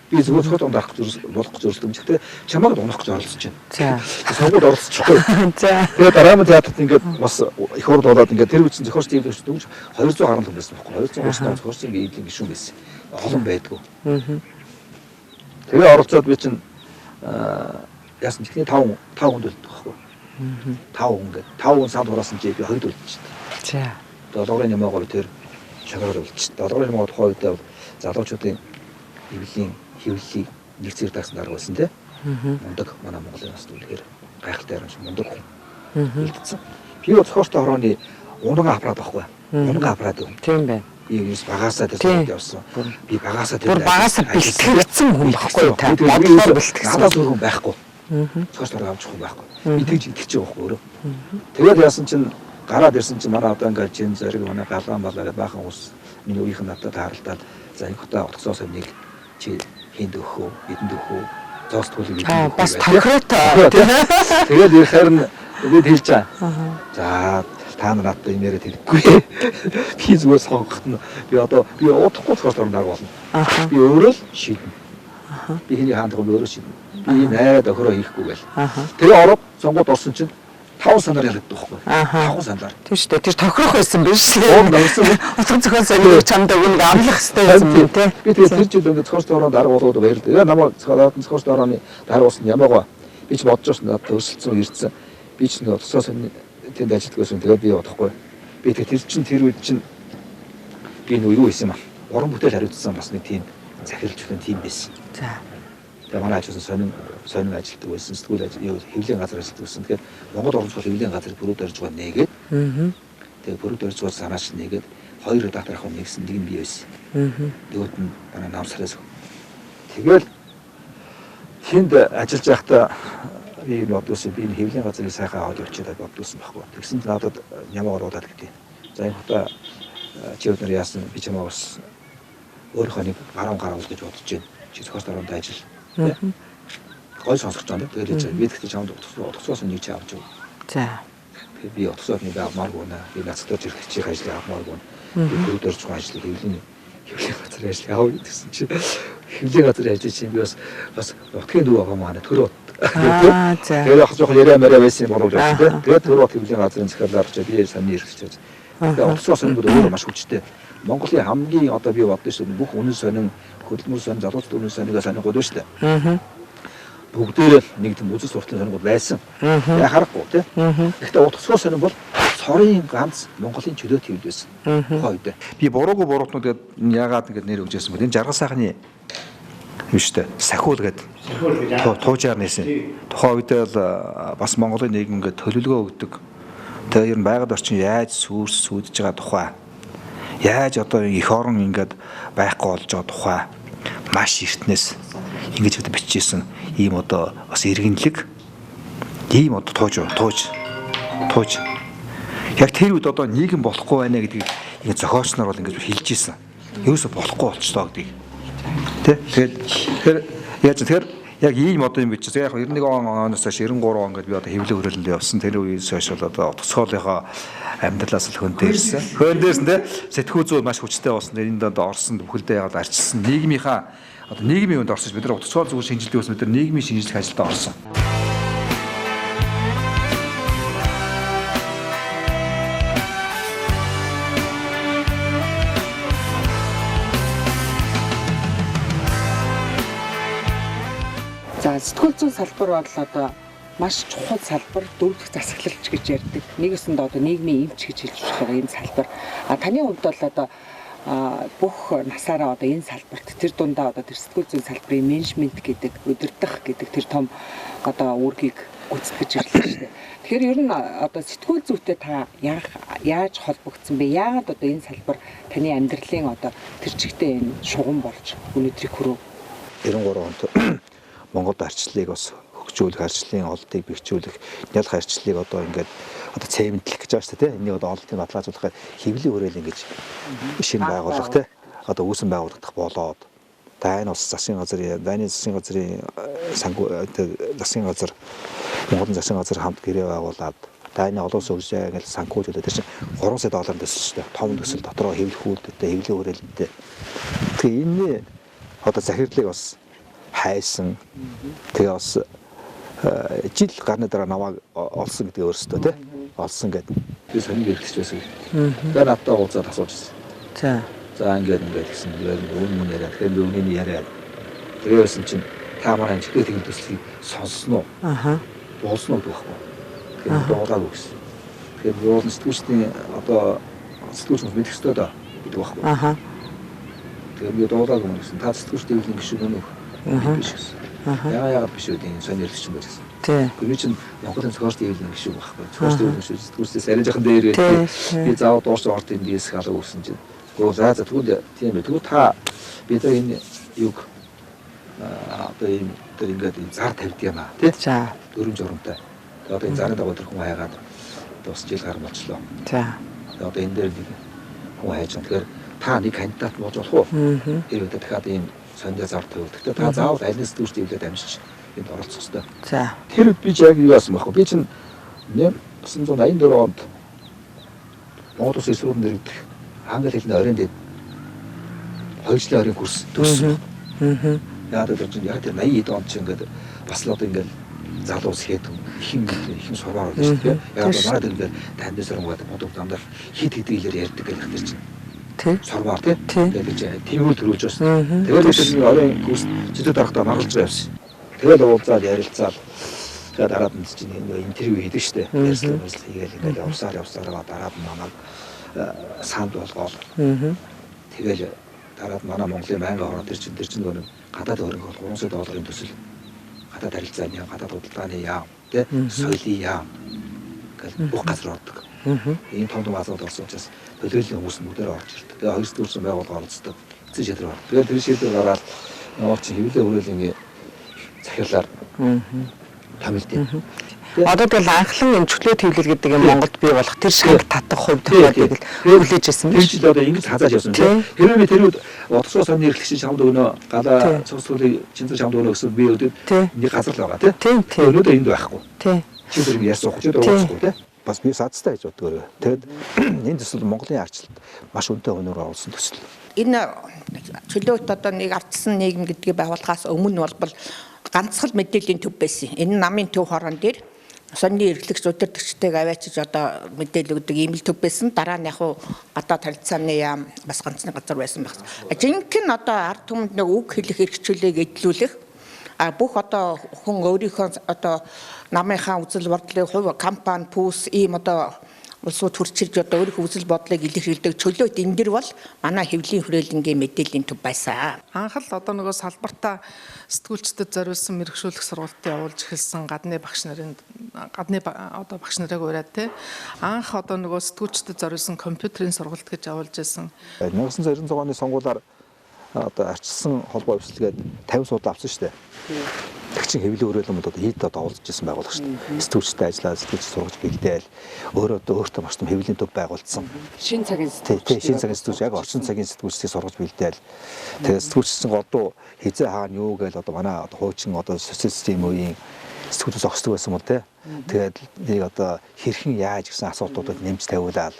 Би зөвхөн цохорт унах гэж болох гэж өрсөлдөм ч гэхдээ чамайг унах гэж оролцож байна. За. Сонгуульд оролцохгүй. За. Тэгээд дараа нь театрт ингээд бас их хурд болоод ингээд тэр үчин зохиолч тийм л дөнгөж 200 гаруй хүн байсан байхгүй. 230 зохиолчийн ийм гишүүн байсан. Олон байдгүй. Тэгээ оролцоод би чинь яасан ч ихний 5 хүнд үлдэх байхгүй. 5 хүн гээд 5 хүн санд хураасан чи би 2 үлдчихсэн. За. Долоорын нэмээгүй тэр шагаар үлдчихсэн. Долоорын нэмээд тухай үед залуучуудын эвлийн хөвлөлийг нэг зэрэг тагсан дарга байсан тий. Мундаг манай Монголын нас үлгээр гайхалтай юм шиг мундаг хүн. Үлдсэн. Би зохиолчтой хорооны унган аппарат байхгүй. Унган аппарат юм. Тийм байна. Ийгээс багаасаа тэр явсан. Би багаасаа тэр багаасаа бэлтгэгдсэн хүн байхгүй та. Бодлоор бэлтгэсэн. Надад зөвхөн байхгүй. Зохиолчтой авч хүн байхгүй. Би тэгж итгэж байгаа байхгүй өөрөө. Тэгээд яасан чинь гараад ирсэн чинь манай одоо ингээд жин зэрэг манай галаан балаа баахан ус миний үеийнх нь надад тааралдаад за энэ хотоо отгосоос нэг чи хинд өгөх, бидэнд өгөх, зоос туулыг бас тохиротой. Тэгээд их харин бид хэлж байгаа. За та нар надад юм яриад хэрэггүй. Би зүгээр сонгоход нь би одоо би удахгүй цогц орон дагуулна. Би өөрөө л шийднэ. Би хэний хаандах юм өөрөө шийднэ. Би найраад охироо хийхгүй гэл. Тэгээ ороод сонгоод орсон чинь 5 санаар ялагддаг байхгүй. 5 санаар. Тийм шүү дээ. Тэр тохирох байсан биш үү? Утга зохиол сонирхож чамд өгнө амлах хэрэгтэй юм байна те. Би тэгээ тэр жил ингээд цогц орон дарга болоод баярлалаа. Яа намайг цогц орооны дарга болсон ямаагаа би ч бодож байна надад өсөлцсөн ирсэн. Би ч нэг тусгаас тэнд ажилладаг байсан. Тэгээд би бодохгүй. Би тэр чинь тэр үед чинь би нөө юу хийсэн юм аа. Уран бүтээл хариуцсан бас нэг тийм захирлж өгөн тийм байсан. За. Тэгээд манай ажуулсан сонин ажилтдаг байсан. Сэтгүүл ажил хэвлэлийн газар ажилтдаг байсан. Тэгэхээр Монгол орон зохиол хэвлэлийн газар бүрүүд орж байгаа нэгээд. Тэгээд бүрүүд орж байгаа санаач нэгээд хоёр редактор ахын нэгсэн нэг нь би байсан. Нөгөөд нь манай намсараас. Тэгэл тэнд ажиллаж байхдаа би бодсон би энэ хэвлэлийн газрыг сайхан аваад явчихад бодсон байхгүй. Тэгсэн чинь надад ямар ороод гэдэг. За Enkhbat чи өдөр яасан би ч юм уу бас өөрийнхөө нэг гаруун гаруул гэж бодож байна. Чи цогц оронд ажил. Гой сонсож байгаа. Тэгээд би тэгтээ чамд утгасаас нэг чи авч байгаа. За. Тэгээд би утгасаас нэг авмааргүй наа. Би нацдаа зэрэг чих ажил авмааргүй. Би бүрд орж байгаа ажил хэвлэлийн газар ажил авах гэсэн чи хэвлэлийн газар ажил чинь би бас утгын дүү байгаа маань төрөө. Тэгээд яг жоохон яриа мэрэ байсан болов уу тийм. Тэгээд төрөө хэвлэлийн газрын захиалгаар чи би саний хэрэгсэж. Тэгээд утгасаас нь өөрөө маш хүчтэй. Монголын хамгийн одоо би бодсон шүү бүх үнэн сонин хөдөлмөр сонин залуучд үнэн сониг сонигод байна шүү дээ. Бүгдээрээ нэг тийм үзэл сурталчилсан сонигод байсан. Яг харахгүй тийм. Гэхдээ утгасгүй сонин бол цорын ганц Монголын чөлөөт хэвлэл байсан. Хойд. Би буруугүй буруутнууд гээд яагаад ингэж нэр өгчээсэн бэ? Энэ жаргал сайхны юм шүү дээ. Сахиул гээд туужаар нээсэн. Тухайн үед л бас Монголын нийгэм ингээд төлөвлөгөө өгдөг. Тэгээ ер нь байгаль орчин яаж сүйдэж байгаа тухай яаж одоо их орон ингээд байхгүй болж байгаа тухай маш эртнээс ингэж одоо бичижсэн ийм одоо бас иргэнлэг ийм одоо тууж яг тэр үед одоо нийгэм болохгүй байна гэдгийг ингэ зохиолч нар бол ингэж хэлж ийсэн. Ерөөсө болохгүй болчлоо гэдгийг. Тэгэхээр яаж тэгэхээр яг ийм одоо юм бичсэн. Яг 91 оноос хойш 93 он гэдээ би одоо хэвлэл хөрөлөнд явсан. Тэр үеэс хойш бол одоо утгасгоолынхоо амьдралаас л хөнтэй ирсэн. Хөндөөрсөн те сэтгүү зүй маш хүчтэй болсон. Энд одоо Оросд бүхэлдээ яваад арчилсан. Нийгмийнхаа одоо нийгмийн үнд орсож бид нар утгасгоол зүгээр шинжилдэг ус бид нар нийгмийн шинжилгээ ажилдаа орсон. За сэтгүүл зүйн салбар бол одоо маш чухал салбар, дөрөвдөх засаглалч гэж ярьдаг. Нэгэсэнд одоо нийгмийн эмч гэж хэлж байгаа энэ салбар. Таны хувьд бол одоо бүх насаараа одоо энэ салбарт тэр дундаа одоо тэр сэтгүүл зүйн салбарын менежмент гэдэг, удирдах гэдэг тэр том одоо үүргийг гүйцэтгэж ирлээ шүү дээ. Тэгэхээр ер нь одоо сэтгүүл зүйтэй та яаж холбогдсон бэ? Яагаад одоо энэ салбар таны амьдралын одоо тэр чигтээ энэ шугам болж өнөөдрийг хүрв? 93 онд Монголд арчлалыг бас хөгжүүлэх, арчлалын олдыг бэхжүүлэх, нялх арчлалыг одоо ингээд одоо цемэнтлэх гэж байгаа шүү дээ. Энийг одоо олдыг баталгаажуулахаар хэвлэлийн хүрээлэн гэж шинэ байгууллага те одоо үүсэн байгуулагдах болоод дайны ус засгийн газрын дайны засгийн газрын засгийн газар Монголын засгийн газар хамт гэрээ байгуулад дайны олон улсын хөгжиж байгаа санхүүж өдөө чинь 3 сая доллар төсөл шүү дээ. Том төсөл дотроо хэвлэхүүлдэлтэй хэвлэлийн хүрээлэнтэй. Тэгээ энэ одоо захирлыг бас хайсан. Тэгээ бас жил гарны дараа намайг олсон гэдэг өөрөөсөө тий олсон гэдэг. Би сонин хэрэгсэж байсан. Тэгээ надад уулзаад асуужсэн. За ингээд гэсэн. Өмнө яриа. Тэгэхээр би өмнөний яриа. Тэрээс чинь та манай чиглэл техник төслийг сонссноо. Буулсноо гэхгүй. Тэгэхээр дуулаагүй гэсэн. Тэгэхээр буулсан сэтгүүлчдийн одоо сэтгүүлч мэдэх ёстой даа гэдэг байхгүй. Тэгэхээр би дуулаагүй гэсэн. Та сэтгүүлчдийн гişүн өнөх биш гэсэн. Яагаад биш үү энэ сонир хэлчих юм бэ гэсэн. Гүн чинь Монголын цогцтой хэвлэл гişүн байхгүй. Цогцтой хэвлэл гişүн сэтгүүлчдээс арай жоохон дээр байдаг. Би заавал дуурч орд энэ дээс халаа өгсөн чинь. Гэхдээ за тэгвэл тийм ээ. Тэгвэл та бид энэ юг одоо ийм тэр ингээд зар тавьд юм аа тий. За 4 жоронтой. Тэгээ одоо энэ зарын дагуу тэр хүн хайгаад бас жил гар болчлоо. За. Тэгээ одоо энэ дээр нэг хүн хайж байгаа. Тэгэхээр та нэг кандидат болж болох уу? Тэр үед дахиад ийм сондоо зав тавьдаг. Гэхдээ та заавал аль нэг сэтгүүлчтэй хөвлөд амжиж энд оролцох хэрэгтэй. За. Тэр үед би ч яг юу яасан бэ хөө? Би чинь 1984 онд Монгол Улсын эсрүүн дэрэгдэх англи хэлний оройн дэд 2 жилийн оройн курс төгссөн. Яагаад гэвэл чинь яг тэр 80 онд чинь ингээд бас л одоо ингээд залуус хэд ихэн сурваар болж шүү дээ. Яг манайд ингээд танд сарангууд бодов дандаа хит хэдгээр ярьдаг гэх тэр чинь. Тэг. Сурваар тэгээд тиймүүл төрүүлж байна. Тэгээд тэр оройн курс жилд дарахтаа маргалж явсан. Тэгээд уулзаад ярилцаад тэгээд дараад нь чинь интервью хийдэг шүү дээ. Ярьсан хийгээл ингээд явсаар дараад нь манай санд болгоол. Тэгэл дараад манай Монголын байнгын ороод тэр чинь нөгөө гадаад хөрөнгө бол 300 долларын төсөл гадаад харилцааны яам, гадаад худалдааны яам, тэ соёлын яам гэл бүх газар ордог. Ийм том азууд орсон учраас төлөөллийн хүмүүс нь бүгдээр орж ирдэг. Тэгээ 2 дүүрсэн байгууллага оролцдог. Эцэг шийдвэр ордог. Тэгээ тэр шийдвэр гараад нуур чи хэвлээ хүрээлэнгийн захиалаар томилдیں۔ Одоо тэгэл анхлан эмчилгээ төвлөл гэдэг юм Монголд бий болох тэр шиг татах хувь тохиолдлыг хүлээж ирсэн байна. Тэр жил одоо ингэж хазааж явсан тийм. Хэрвээ тэр үед удахгүй сарны эрхлэгчийн шамд өгнө, галаа цус төлөв чинзэр шамд өгнө гэсэн би өдөд нэг газар л байгаа тийм. Өнөөдөр энд байхгүй. Тийм. Чи тэр яасан хөө чи дөрөвсгүй тийм. Бас би саацтай гэж боддог. Тэгээд энэ төсөл Монголын арчлалд маш өндөр өнөр оруулсан төсөл. Энэ чөлөөт одоо нэг ардсан нийгэм гэдгийг байгуулахаас өмнө бол ганцхан мэдээллийн төв байсан. Энэ намын төв хорон дээр сонины эрхлэгч удирдагчдыг аваачиж одоо мэдээлэл өгдөг ийм л төв байсан. Дараа нь яг гадаад харилцааны яам бас ганцны газар байсан байх. Жинхэнэ одоо ард түмэнд нэг үг хэлэх эрхчлөлийг эдлүүлэх бүх одоо хүн өөрийнхөө одоо намынхаа үзэл бодлыг хувь компани пүүс ийм одоо улсууд хурцилж одоо өөрийнхөө үзэл бодлыг илэрхийлдэг чөлөөт энэ дэр бол манай хэвлэлийн хүрээлэнгийн мэдээллийн төв байсан. Анх л одоо нөгөө салбартаа сэтгүүлчдэд зориулсан мэрэгшүүлэх сургалтыг явуулж эхэлсэн гадны багш одоо багш нарыг ураад те анх одоо нөгөө сэтгүүлчдэд зориулсан компьютерийн сургалт гэж явуулж байсан. 1996 оны сонгуулиар одоо арчилсан холбоо өвчлөгээд 50 суудлаа авсан шүү дээ. Тэгчин хэвлэл өрөөлөмөд одоо хэд одоо олж ирсэн байгууллага шүү дээ. Сэтгүүлчтэй ажиллаад сэтгүүлч сургаж бэлдээл өөртөө маш том хэвлэлийн төв байгуулсан. Шинэ цагийн сэтгүүлч. Шинэ цагийн сэтгүүлч яг орчин цагийн сэтгүүлчдийг сургаж бэлдээл. Тэгээд сэтгүүлчсэн одоо хизээ хаана юу гээл одоо манай одоо хуучин одоо социалистийн үеийн сэтгүүлч зогсдог байсан мөн те. Тэгээд нэг одоо хэрхэн яаж гэсэн асуудлуудад нэмж тавиулаад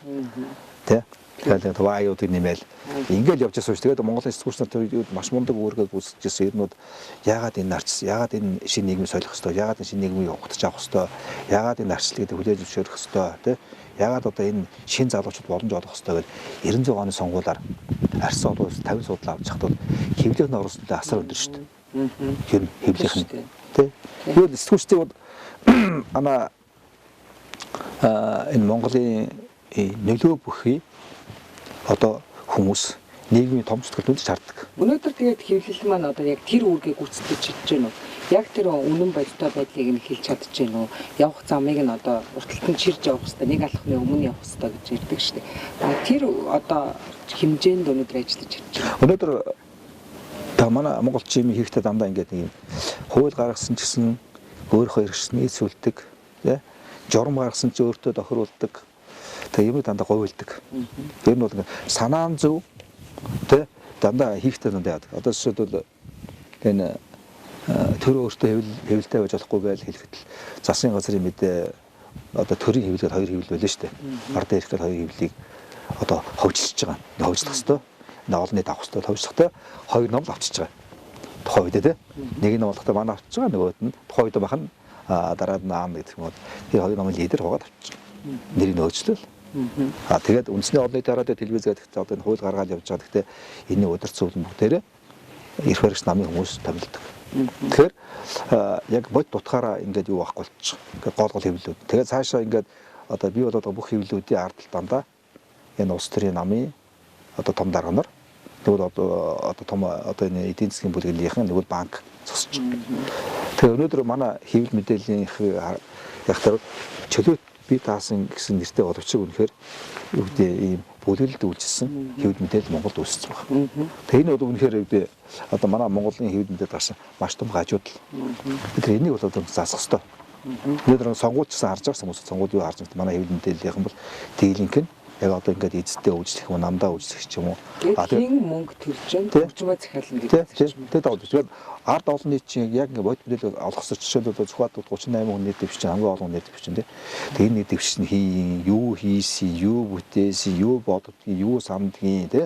те. Тэгээд вааюудыг нэмэл ингээл явж байгаа шүү. Тэгээд Монголын сэтгүүлч нар тэр маш мундаг үүргээ гүйцэтгэжсэн юмнууд яагаад энэ арчил, яагаад энэ шинэ нийгмийг солих ёстой, яагаад энэ шинэ нийгмийг ухтаж авах ёстой, яагаад энэ арчил гэдэг хүлээж зөвшөөрөх ёстой, тий? Яагаад одоо энэ шинэ залуучууд боломж олох ёстой гэж 96 оны сонгуулиар арьсан улс 50 суудлаа авч хахад хэвлэлийн оролцоотой асар өндөр шүү дээ. Хэвлэлийн тий? Тэгээд сэтгүүлчдийн бол ана энэ Монголын нөлөө бүхий одоо хүмүүс нийгмийн том зүтгэлд шаарддаг. Өнөөдөр тэгээд хэвлэл маань одоо яг тэр үүргийг гүйцэтгэж чадж байна уу? Яг тэр үнэн бодтой байдлыг нь хэлж чадж байна уу? Явах замыг нь одоо урталт нь чирж явах хэрэгтэй, нэг алхмын өмнө явах хэрэгтэй гэж ярьдаг шүү дээ. Тэр одоо хэмжээнд өнөөдөр ажиллаж чадж байна. Өнөөдөр та манай монголчуудын хэрэгтэй дандаа ингээд нэг хууль гаргасан ч гэсэн өөрийнхөө эрхчлэлийг нийцүүлдэг, тий? Журам гаргасан ч өөртөө тохируулдаг. Тэгээ юм дандаа говьлдаг. Тэр нь бол санаан зөв тэ дандаа хийхтэй дандаа яадаг. Одоо жишээлбэл энэ төр өөртөө хэвлэлтэй байж болохгүй байл хэлэхэд засгийн газрын мэдээ одоо төрийн хэвлэлд 2 хэвлэл байлаа шүү дээ. Ардын эрхлэлд 2 хэвлэлийг одоо ховжилж байгаа. Ховжлох хэвээр. Олонний давах хэвээр ховжлохтой 2 ном авчиж байгаа. Тухай үед тэ нэг ном болохтой манай авчиж байгаа нөгөөд нь тухай үед байх нь дараад наам гэдэг юм уу. Тэр 2 номын лидер хувагаад авчиж байгаа. Нэрийг нөөцлөл. Тэгээд үндэсний олонний дараад телевиз гэдэг одоо энэ хууль гаргаад явж байгаа. Гэхдээ энэ удирц зөвлөн бүгдээрээ эрх баригч намын хүмүүс томилдог. Тэгэхээр яг бод дутгаараа ингээд юу байхгүй болчих. Ингээд гол хэвлэлүүд. Тэгээд цаашаа ингээд одоо би бол одоо бүх хэвлэлүүдийн ардл дандаа энэ улс төрийн намын одоо том дарга нар тэгвэл одоо том одоо энэ эдийн засгийн бүлэглэлийнхэн нэг банк зогсож байгаа. Тэгээ өнөөдөр манай хэвлэл мэдээллийн яг тэр чөлөөт би таасан гэсэн нэртэй боловч үнэхээр юу гэдэг ийм бүлэглэлд үйлчилсэн хэвлэл мэдээлэл Монголд үүссэн байна. Тэгээ энэ бол үнэхээр одоо манай Монголын хэвлэл мэдээлэл гарсан маш том хажууд л. Тэгэхээр энийг бол одоо заасах хэрэгтэй. Өнөөдөр сонгуульч гэсэн харж байгаа хүмүүс сонгуул юу харж байгаа манай хэвлэл мэдээллийнхэн бол дийлэнх нь яг одоо ингээд эзэдээ үйлчлэх юм намдаа үйлчлэх ч юм уу. Хин мөнгө төрж хөгжмөө захиална гэдэг. Тэгээд ард олонний чинь яг ингээд бод мэдээлэл олгосоор жишээлбэл зөвхөн 38 хүн нийт дэвшин хамгийн олон нийт дэвшин тий. Тэгээд нийт дэвшин хийн, юу хийсэн, юу бүтээсэн, юу боддгийг, юу сандгийн тий.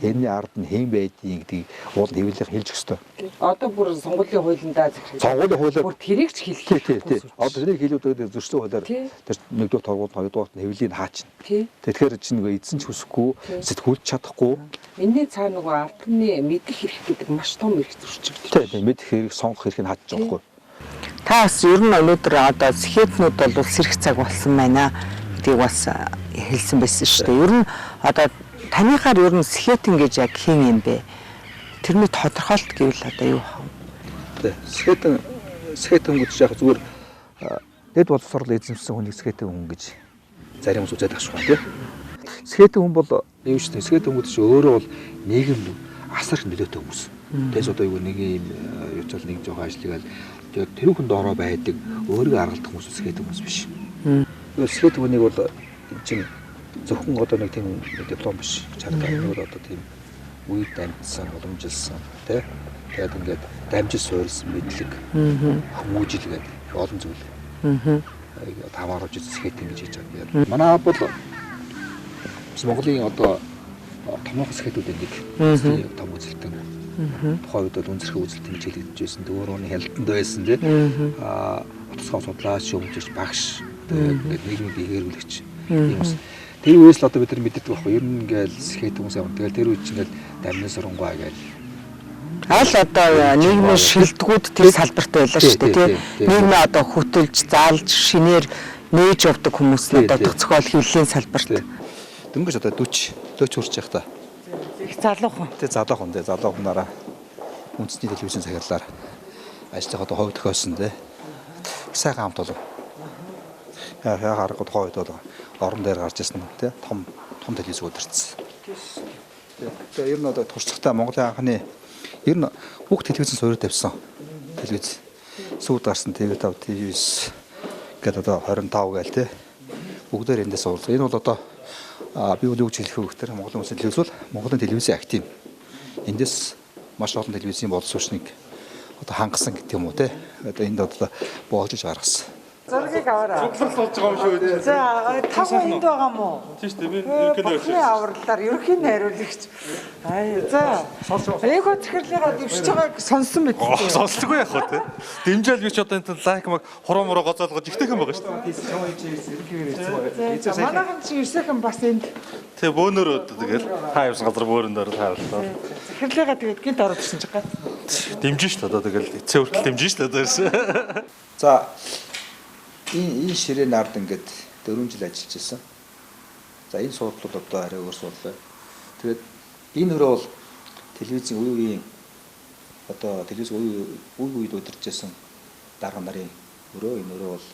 Энэний ард нь хэн байдгийг гэдгийг уул хэвлэх хэлж өстой. Одоо бүр сонгуулийн хуулиндаа захирах. Сонгуулийн хуулиар бүр тэрийг ч хэлэх. Тий. Одоо тэрийг хэлүүлээд зөрчлийн хуулиар тэр нэгдүгээр торгууль хоёрдугаар нь хэвлийг хаачна. Тэгэхээр чинь нөгөө эзэн ч хүсэхгүй, сэтгүүлч чадахгүй. Энэний цаана нөгөө албаны мэдэх хэрэг гэдэг маш том эрх зөрчигддөг. Тий, мэдэх хэрэг, сонгох хэрэг нь хааж байгаа байхгүй. Та бас ер нь өнөөдөр одоо сэхэтнүүд бол сэрэх цаг болсон байна гэдгийг бас хэлсэн байсан шүү дээ. Ер нь одоо таныхаар ер нь сэхэтэн гэж яг хин юм бэ? Тэрний тодорхойлт гэвэл одоо юу вэ? Тий, сэхэтэн гэж яг зүгээр дэд боловсрол эзэмсэн хүнийг сэхэтэн хүн гэж зарим хүмүүс үзээд ахшгүй тий. Сэхэтэн хүн бол юу шүү дээ. Сэхэтэн хүмүүс чинь өөрөө бол нийгэм асар их нөлөөтэй хүмүүс. Тэгээс одоо юу нэг юм юуцал нэг жоохон ажлыг тэгээд тэр хүн доороо байдаг өөрийгөө аргалдах хүмүүс сэхэтэн хүмүүс биш. Сэхэтэн хүнийг бол чинь зөвхөн одоо нэг тийм диплом биш. Чарга өөр одоо тийм үед дамжсан, уламжилсан тий. Тэгээд ингээд дамжиж суурилсан мэдлэг, хүмүүжил гэдэг олон зүйл. Тавааруулж сэхэтэн гэж хийж байгаа. Манай бол Монголын одоо томоохон сэхэтүүдийн нэг том үзэлтэн. Тухайн үед бол үнцэрхэг үзэлтэн гэж хэлэгдэж байсан. Өөрөөний хяналтанд байсан тий. Утасгаа судлаач, шүүмжирч, багш, тэгээд нийгмийн биеэрүүлэгч юм ус. Тэр үеэс л одоо бид нар мэддэг байхгүй. Ер нь ингээл сэхэтэн хүмүүс явна. Тэгээд тэр үед чинь ингээл дамны сурангуй гэж аль одоо нийгмийн шилдэгүүд тэр салбарт байлаа шүү дээ тий. Нийгмээ одоо хөтөлж, заалж, шинээр нээж явдаг хүмүүс нь одоо зохиол хэвлэлийн салбарт. Дөнгөж одоо 40 хүрч явах та. Их залуухан. Тэ залуухнаараа үндэсний телевизэн захирлаар ажиллах одоо ховь төхөөсөн тий. Сайхан хамт болов. Яа харахгүй тухайн үед бол орон дээр гарч ирсэн тий. Том телевиз удирдсан. Тэгээ ер нь одоо туршлагатай Монголын анхны ер нь бүх телевизэн суурь тавьсан. Телевиз сууд гарсан TV5, TV9 гэдэг одоо 25 гээл тий. Бүгдээр эндээс уурлаа. Энэ бол одоо би үл өгч хэлэх хөвгтөр Монголын улсын телевиз бол Монголын телевизийн актив. Эндээс маш олон телевизийн боловсруучныг одоо хангасан гэдэг юм уу те. Одоо энд одоо боолж гаргасан. Зургийг аваарай. Судлал болж байгаа юм шүү дээ. За, тав энд байгаа мó? Тийм шүү дээ. Би ерөнхийдөө Бүхний авралаар ерөнхий найруулагч. За. Энхбат захирлыгаа дэвшиж байгааг сонссон мэт. Сонсдоггүй яах вэ те. Дэмжээл би ч одоо энэ лайк маг хуруу муруу гоцоолгож ихтэйхэн байгаа шүү дээ. Тийм чам хийж ирсэн. Манайхан чи ирсэхэн бас энд. Тэгээ бөөнөр тэгэл та явсан газар бөөрөнд ороод хааллаа. Захирлыгаа тэгээд гинт ороод ирсэн чиг гад. Дэмжин шүү дээ. Одоо тэгэл эцээ хүртэл дэмжин шүү дээ. За энэ ширээ нард ингээд 4 жил ажиллаж байсан. За энэ суудлууд одоо арай өөр суудлаа. Тэгээд энэ өрөө бол телевизийн үеийн одоо телевиз үед удирж байсан дарга нарын өрөө. Энэ өрөө бол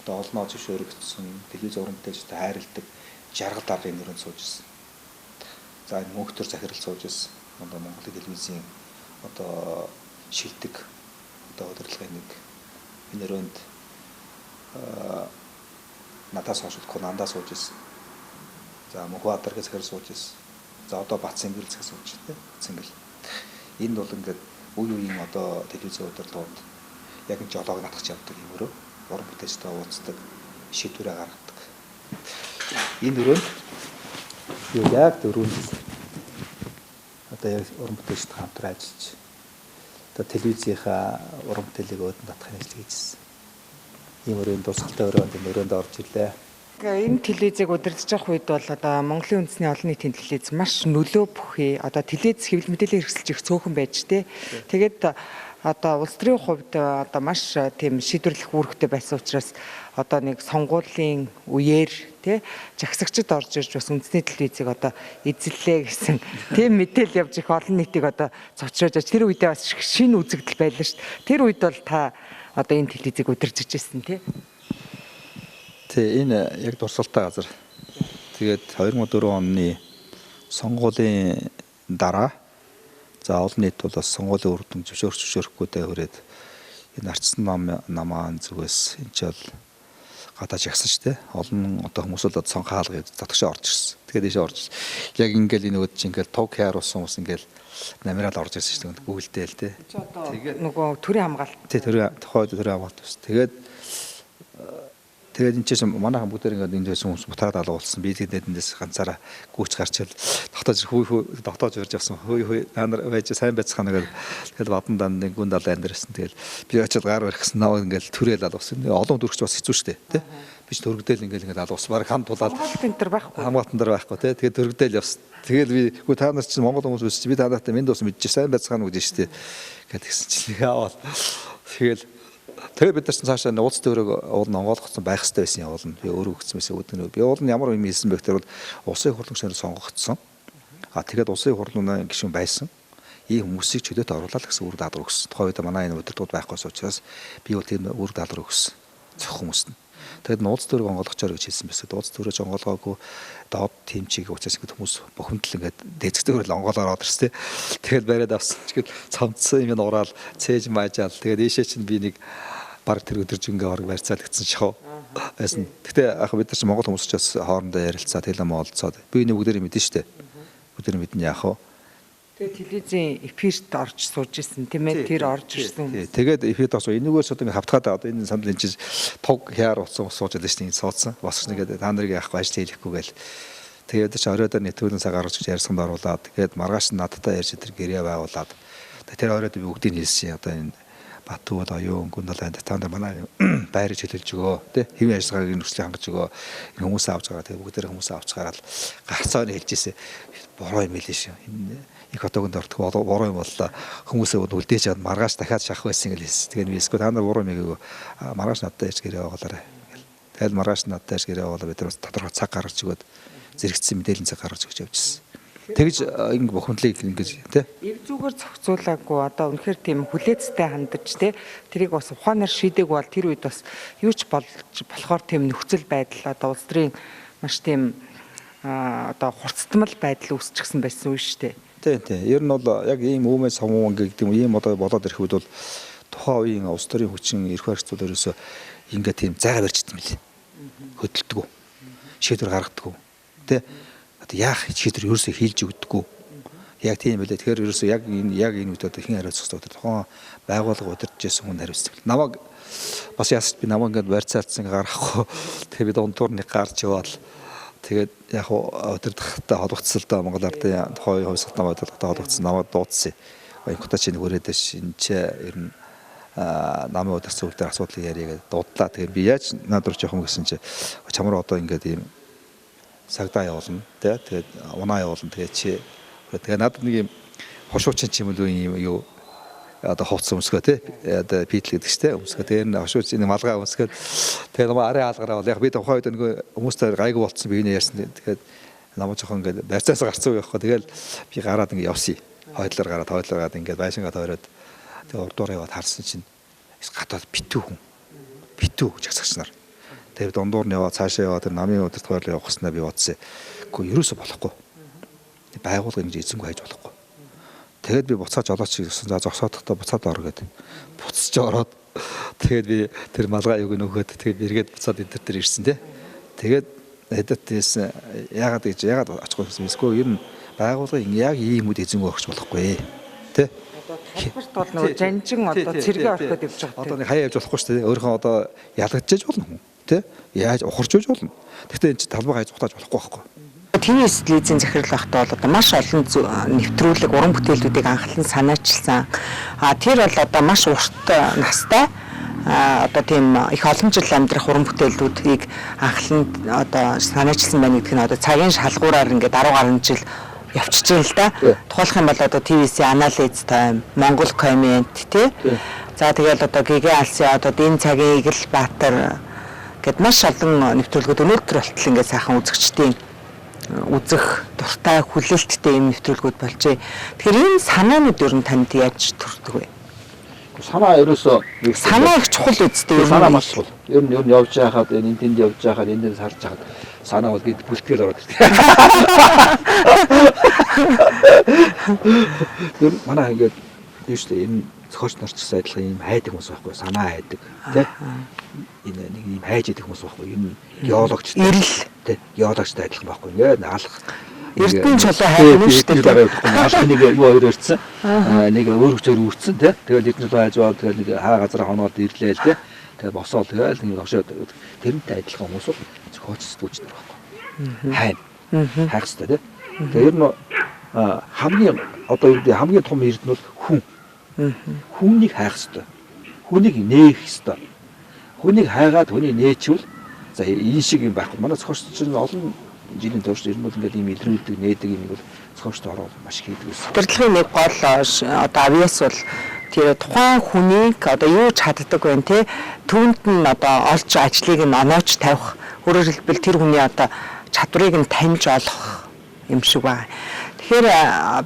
одоо олноо зөвшөөрөгдсөн телевиз урамтайчтай хайрладаг жаргал даргын өрөөнд сууж байсан. За энэ мөнхтөр захирал сууж байсан. Монголын телевизийн одоо шилдэг одоо удирдлагын нэг энэ өрөөнд надаас хойш Конандаа сууж ирсэн. За Мөнхбат захирал сууж ирсэн. За одоо Бат Цэнгэл захирал сууж байна. Цэнгэл. Энэ бол ингээд үеийн одоо телевизийн удирдлагууд яг энэ жолоог натгах явдаг юм өрөө. Уран бүтээлчтэй уулздаг, шийдвэрээ гаргадаг. Энэ өрөөнд яг дөрөв одоо яг уран бүтээлчтэй хамтран ажиллаж одоо телевизийнхаа уран бүтээлийг өөдөн татахын ажил хийжсэн. Ийм өрөөнд дурсгалтай өрөөнд орж ирлээ. Энэ телевизийг удирдах явах үед бол одоо Монголын үндэсний олон нийтийн телевиз маш нөлөө бүхий одоо телевиз хэвлэл мэдээлэл хэрэгсэлж их цөөхөн байж тээ. Тэгээд одоо улс төрийн хувьд одоо маш тийм шийдвэрлэх үүрэгтэй байсан учраас одоо нэг сонгуулийн үеэр тий жагсагчд орж ирж бас үндэсний телевизийг одоо эзэллээ гэсэн тийм мэдээлэл явж их олон нийтийг одоо цочроож тэр үедээ бас шинэ үзэгдэл байлаа шүү дээ. Тэр үед бол та одоо энэ телевизийг удирж ижсэн тий. Тэ энэ яг дурсгалтай газар. Тэгээд 2004 оны сонгуулийн дараа за олон нийт бол бас сонгуулийн үр дүн зөвшөөрөхгүйдээ хүрээд энэ арчсан намаан зүгээс энэ ч бол гадаа жагсан шүү дээ. Олон одоо хүмүүс бол цонхаалга татгшаа орж ирсэн. Тэгээд дэшээ орж яг ингээл энэ өд чинь ингээл тог хяар усан хүмүүс ингээл намирал орж ирсэн шүү дээ. Гүйлдээл те. Тэгээд нөгөө төрийн хамгаалалт. Тий төрийн хамгаалалт ус. Тэгээд энэ чинь манайхан бүгдээр ингээд энэ дэсэн хүмүүс мутаад алгуулсан. Би тэдэндээс ганцаараа гүйч гарчил тогтоож урьж авсан. Хөөе та нар байж сайн байцгаана гэдэг. Тэгээд бадан данд гүн далайн дээрсэн. Тэгээд би очил гар барихсан наа ингээд түрэл алгуулсан. Олон төрөгч бас хэцүү шүү дээ. Тэ. Би ч төрөгдөөл ингээд алгуулсан. Бараг хам тулаад хамгаалтын дээр байхгүй. Хамгаалтан дээр байхгүй те. Тэгээд төрөгдөөл явсан. Тэгээд би хөө та нар чинь Монгол хүмүүс биш. Би та нартай минь дуус мэдчих сайн байцгаана гэж штэ. Гэт гисэн чинь яавал. Тэгээд бид нар чинь цаашаа уулз төрөг уулын онгойлгоцсон байх хэрэгтэй байсан явуулна. Би өөрөө өгсөн байсан үүднөө. Би уулын ямар юм хийсэн бэ гэхээр бол улсын хурлын сонгогдсон. Тэгээд улсын хурлын гишүүн байсан. Ийм хүмүүсийг чөлөөт оруулаад гэсэн үр даалгавар өгсөн. Тухайн үед манай энэ удирдлагууд байхгүйс учраас би бол тийм үр даалгавар өгсөн. Зөв хүмүүст нь. Тэгээд уулз төрөг онгойлгочоор гэж хэлсэн байсан. Уулз төрөж онгойлгоогүй доод тимчийг уцаас ингэ хүмүүс бохомдол ингэ дэцэгтэйгээр л онгоолоор ороод ирсэн. Тэгээд бариад авсан чинь цамцсан юм ураал цээж маажаал. Тэгээд ийшээ чинь би нэг баг тэр өдөрж ингээ орог барьцаал гэсэн шахав байсан. Гэтэ яг бид нар чинь Монгол хүмүүс ч бас хоорондоо ярилцаа телем олцоод би энэ бүгдээр мэдэн штэ. Бүгдээр мэднэ яах вэ? Тэгээд телевизийн эфирт орж сууж ирсэн тийм ээ тэр орж ирсэн. Тэгээд эфирт орж энүүгээс одоо ингээ хавтгаад одоо энэ сандал энэ чинь тог хяар уцсан сууж байдаг штэ. Суудсан. Босч нэгээд та нарыг яахгүй ажил хийхгүй гээл. Тэгээд чи оройдоо нэвтрүүлэн цаг гаргаж ярьсанд оруулаад тэгээд маргааш надтай ярьж тэр гэрээ байгуулад тэр оройдоо би бүгдийг хэлсэн одоо энэ Батууд оюун гүн далайнд та нар манай байрыг хэлэлж өгөө тий хэвийн ажиллагааг нөхцөлийг хангаж өгөө энэ хүмүүс авч байгаа тэгээ бүгдээр хүмүүс авч гараад гарцааны хэлж ирсэн бороо юм хэлээ шүү энэ их хотогонд ортох бороо юм боллоо хүмүүсээ үлдээж чад маргааш дахиад шахах байсан гэж хэлсэн тэгээ би эсвэл та нар бороо мэгөө маргааш надад ярьж гэрээ байгуулаарай тэгэл маргааш надад ярьж гэрээ байгуулаа бид нар тодорхой цаг гаргаж өгөөд зэрэгцсэн мэдээллийн цаг гаргаж өгч явжсэн. Тэгж ингэ бохомдлыг ингэж тий эв зүгээр зохицуулаагүй одоо үнэхээр тийм хүлээцтэй хандаж тий тэрийг бас ухаанаар шийдэг бол тэр үед бас юу ч болохоор тийм нөхцөл байдал одоо улс төрийн маш тийм одоо хурцтмал байдал үүсчихсэн байсан үе шүү дээ. Тий. Ер нь бол яг ийм өөмөс хамуун гэдэг юм ийм одоо болоод ирэх үед бол тухайн үеийн улс төрийн хүчин эрх баригчдууд ерөөсөө ингээ тийм зайгаа барьж идсэн мэлээ. Хөдөлдөг. Шийдвэр гаргадаг. Тий яах шийдвэр ерөөсөө хийлж өгдөггүй. Яг тийм байлээ. Тэгэхээр ерөөсөө яг энэ үед одоо хэн хариуцах вэ? Тухайн байгууллага удирдах гэсэн хүн хариуцсан. Намайг бас ясч би намайг ингээд барьцаалцсан гаргахгүй. Тэгээ би дундуур нэг гарч яваад тэгээд яг удирдахтай холбогдсон л да Монголоор тухайн хувьсгал намайг холбогдсон намайг дуудсан. Enkhbat чинь хүрээд энэ ч ер нь намын удирдсан үйлдэл асуудлыг яриагээд дуудлаа. Тэгээд би яаж наад руу жоох юм гэсэн чи чамраа одоо ингээд ийм сагдаа явуулна тий тэгээд унаа явуулна тэгээд надад нэг юм хошуучин ч юм уу юм юу одоо хувцсан өмсгөө тий одоо питл гэдэг чинь өмсгөө тэгээд хошуучин малгай өмсгөө тэгээд намаа арай хаалгараа бол яг би тухайн үед нэг хүмүүстэй гайгүй болцсон би энэ ярьсан тэгээд намаа жоохон ингээд барьцаас гарцсан байх хөө тэгээд би гараад ингээд явсан хойдлоор гараад ингээд байшингаа тойроод тэгээд урдуур яваад харсан чинь гадаад битүү жагсагч нар тэгээд дундуур нь яваа цаашаа яваа тэр намын удирдлагаар явах гэснээр би бодсон. Гэхдээ ерөөсө болохгүй. Байгуулга ингэж эзэнгүй хайж болохгүй. Тэгээд би буцааж олооч гэсэн за зогсоодохдоо буцаад ор гэдэг. Буцаж ороод тэгээд би тэр малгай юг нөгөөд тэгээд эргээд буцаад энэ төр ирсэн тий. Тэгээд хэдэт тийсэн ягаад очихгүй гэсэн эсвэл ер нь байгуулга яг ийм үд эзэнгүй өгч болохгүй тий. Хэлбэрт бол нөгөө жанжин одоо цэргээ ороход явж байгаа. Одоо нэг хаяа явж болохгүй шүү дээ. Өөрийнхөө одоо ялгажж болно хүн. Тэ яаж ухарч үж болно. Гэхдээ энэ талбай хайж ухтааж болохгүй байхгүй. ТВ-с телевизийн захирал багтаа бол одоо маш олон нэвтрүүлэг уран бүтээлүүдийг анхлан санаачилсан. Тэр бол одоо маш урт настай одоо тийм их олон жил амьдрах уран бүтээлүүдийг анхлан одоо санаачилсан байна гэдэг нь одоо цагийн шалгуураар ингээд 10 гаруй жил явчихж байна л да. Тухайлх юм бол одоо ТВ-с анализ тайм, Монгол коммент тий. За тэгэл одоо ГГ алсын одоо энэ цагийн Enkhbat гэд маш олон нэвтрүүлгүүд өнөөдөр болтол ингээд сайхан үзэгчдийн үзэх дуртай хүлээлттэй юм нэвтрүүлгүүд болжээ. Тэгэхээр энэ санаанууд ер нь танд яаж төрдөг вэ? Санаа ерөөсөө санаа их чухал үстэй. Санаа маш чухал. Ер нь явж байхад энэ тэнд явж байхад эндээс харж байхад санаа бол гээд бүлтгэл ороод ирдэг. Ер манай ингээд тийм шүү дээ. Энэ зохиолч нар ч гэсэн адилхан ийм хайдаг хүмүүс байхгүй санаа хайдаг тий. Энэ нэг ийм хайж идэх хүмүүс байхгүй. Энэ геологч тий. Геологчтай адилхан байхгүй. Ингээд алах Эрдэнэ чулуу хайх нь шүү дээ. Алах нэг юу хоёр өрцсөн. Нэг өөр хүчээр үрцсэн тий. Тэгэл эрдэнэ чулуу хайж байгаа тэгэл нэг хаа газар хоноод ирлээл тий. Тэгээ босоод тэгэл нэг хошоод тэрнтэй адилхан хүмүүс бол зохиолч сэтгүүлч нар байхгүй. Хайна. Хайх хэрэгтэй тий. Тэгээ ер нь хамгийн одоо юу гэдэг хамгийн том эрдэнэ бол хүн. Хүнийг хайх хэрэгтэй. Хүнийг нээх хэрэгтэй. Хүнийг хайгаад хүнийг нээчвэл за энэ шиг юм байхгүй. Манай зохиолч чинь олон жилийн турш ерөнхийдөө ингээд ийм илрүүлдэг нээдэг юм бол зохиолчтой ороод маш хийдэг гэсэн. Удирдлагын нэг гол одоо авьяас бол тэр тухайн хүнийг одоо юу ч чаддаг байна те түүнд нь одоо олж ажлыг нь оноож тавих өөрөөр хэлбэл тэр хүний одоо чадварыг нь таньж олох юм шиг байна. Тэгэхээр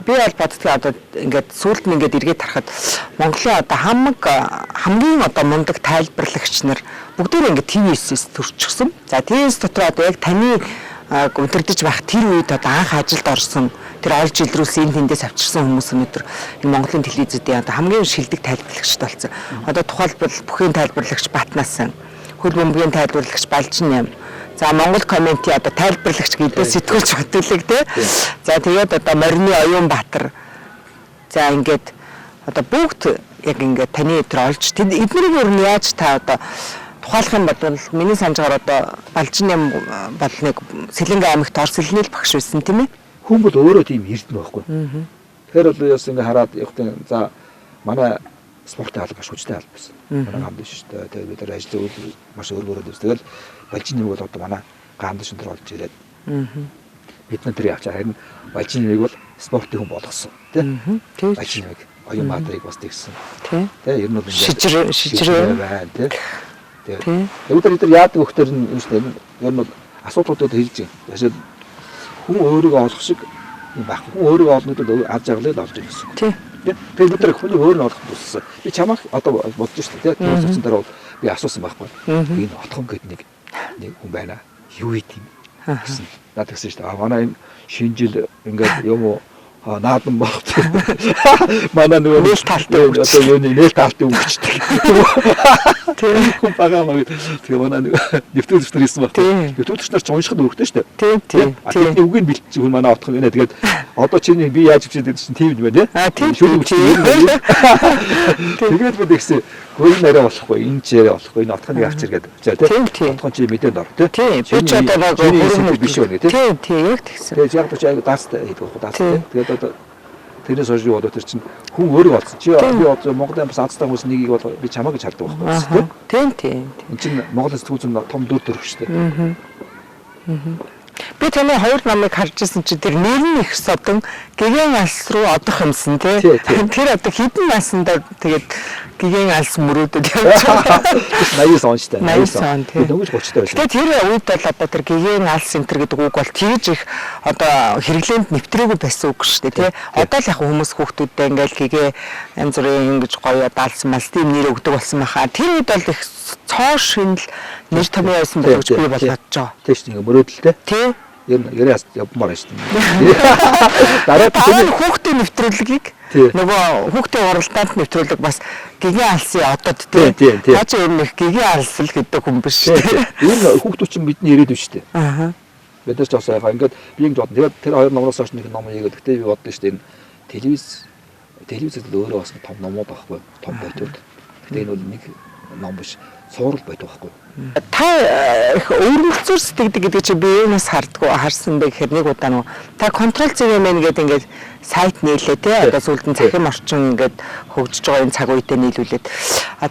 би бол боддгоо одоо ингээд сүүлд нь ингээд эргээд харахад Монголын одоо хамгийн одоо мундаг тайлбарлагч нар бүгдөө ингээд ТV-с төрчихсөн. За ТV-с дотор одоо яг таны гүнтэрдэж байх тэр үед одоо анх ажилд орсон тэр олж илрүүлсэн тэндээс авчирсан хүмүүс өнөөдөр энэ Монголын телевизүүдийн одоо хамгийн шилдэг тайлбарлагчд болсон. Одоо тухайлбал бүхний тайлбарлагч Батнаас, хөл бөмбөгийн тайлбарлагч Балжин юм. За Монгол комменти одоо тайлбарлагч гэдэг сэтгүүлч хөтөлөг тий. За тэгээд одоо Морины Оюунбаатар. За ингээд одоо бүгд яг ингээд таны өдр олж эднийг өөр нь яаж та одоо тухайлах юм бол миний санджаар одоо Балжин юм бол нэг Сэлэнгэ аймагт Орсэлний л багш байсан тийм ээ. Хүн бол өөрөө тийм эрдэнэ байхгүй. Тэгэхээр бол яс ингээ хараад явахтын за манай спортын алба шүжтэй алба байсан. Манай гамд шүү дээ. Тэгээд бид нар ажлын үйл маш өөрөөрөө дэвс. Тэгэл Балжин нэг бол одоо манай гамд шүнтэр болж ирээд. Бид нар тэр явчаа харин Балжин нэг бол спортын хүн болгосон тийм. Балжин нэг Оюунбаатарыг бас тэгсэн. Тийм. Ер нь бол шижрээ байна тийм. Тэгээд яадаг вөхтөр нь юу шүү дээ. Ер нь бол асуудлуудад хэлж байна. Жишээ хүн өөрийгөө олох шиг юм баг. Хүн өөрийгөө олнод аз жаргалыг олж ирэх гэсэн. Тийм. Тэгээд бид нар хүний өөр нь олох болсон. Би чамайг одоо бодож шүү дээ. Тэр үсэн дараа би асуусан байхгүй. Би энэ отхон гэдэг нэг хүн байна. Юу ийм гэсэн. Надад гэсэн шүү дээ. Манай энэ шинэ жил ингээд юм уу наадан багт. Манай нөгөө нээл таалтай одоо юу нээл таалтай өнгөчтэй. Тийм хүн байгаа маа. Тэгээ манай нэвтрүүлэгч нар хийсэн баг. Нэвтрүүлэгч нар ч уншихад өргөдөө шүү дээ. Тийм. Тэгээд үгийг бэлтжих хүн манай отох юм байна. Тэгээд одоо чиний би яаж хөвчээд гэдэг чинь тийм юм байна. Тийм. Тэгээд бид ихсэн хөөе нараа болохгүй, энэ ч яриа болохгүй, энэ отхоныг авчир гэдэг. За тийм. Отхон чи мэдээд ор тийм. Тийм. Би ч одоо баг биш байна тийм. Тийм. Яг тэгсэн. Тэгээд яг ч аяг даастай хийдэг байхгүй даастай. Тэгээд одоо тэрнээс хойш юу бодоо тэр чинь хүн өөрөө олсон. Чи би одоо Монголын бас азтай хүмүүс нэгийг бол би чамаа гэж хардаг байхгүй. Тийм. Энд чинь Монголын сэтгүүлчийн том дүр төрөх шүү дээ. Би таны хоёр намыг харж ирсэн чи тэр нэр нь их содон гэгэн алс руу одох юмсан тий. Тэр одоо хідэн насандаа тэгээд гэгэн алс мөрөөдөд явж байгаа. 89 он шүү дээ. 89 он тий. Дөнгөж 30 таа байсан. Тэгээд тэр үед бол одоо тэр гэгэн алс энтер гэдэг үг бол тэгж их одоо хэрэглээнд нэвтрээгүй байсан үг шүү дээ тий. Одоо л яг хүмүүс хүүхдүүдтэй ингээл гэгээ янз бүрийн ингэж гоё даалсан мал тийм нэр өгдөг болсон баха. Тэр үед бол их цоо шинэл нэр томьёо байсан байх гэж би бол бодож байгаа. Тийм шүү дээ. Мөрөөдөлтэй. Тий. Яриас явмаар шүү дээ. Дараа нь хүүхдийн нэвтрүүлгийг нөгөө хүүхдийн уралдаанд нэвтрүүлэг бас гэгэн алсын одод тий. Наач өөр нэг гэгэн алс л гэдэг хүн биш шүү дээ. Энэ хүүхдүүд чинь бидний ирээдүйн шүү дээ. Бид нар ч бас яг ингээд би ингэ бодсон. Тэгээд тэр хоёр номроос хойш нэг ном хийгээд гэхдээ би бодсон шүү дээ. Энэ телевизэд л өөрөө бас том номууд байхгүй. Том байдууд. Гэхдээ энэ бол нэг ном биш. Суурал байдаг байхгүй. Та өөрөлдсөөр сэтгэдэг гэдэг чинь би юунаас харсан бэ гэхээр нэг удаа нөгөө та контрол зэвэн мэн гэдэг ингээд сайт нийлээ те одоо сүүлдэн цахим орчин ингээд хөгжиж байгаа энэ цаг үедээ нийлүүлээд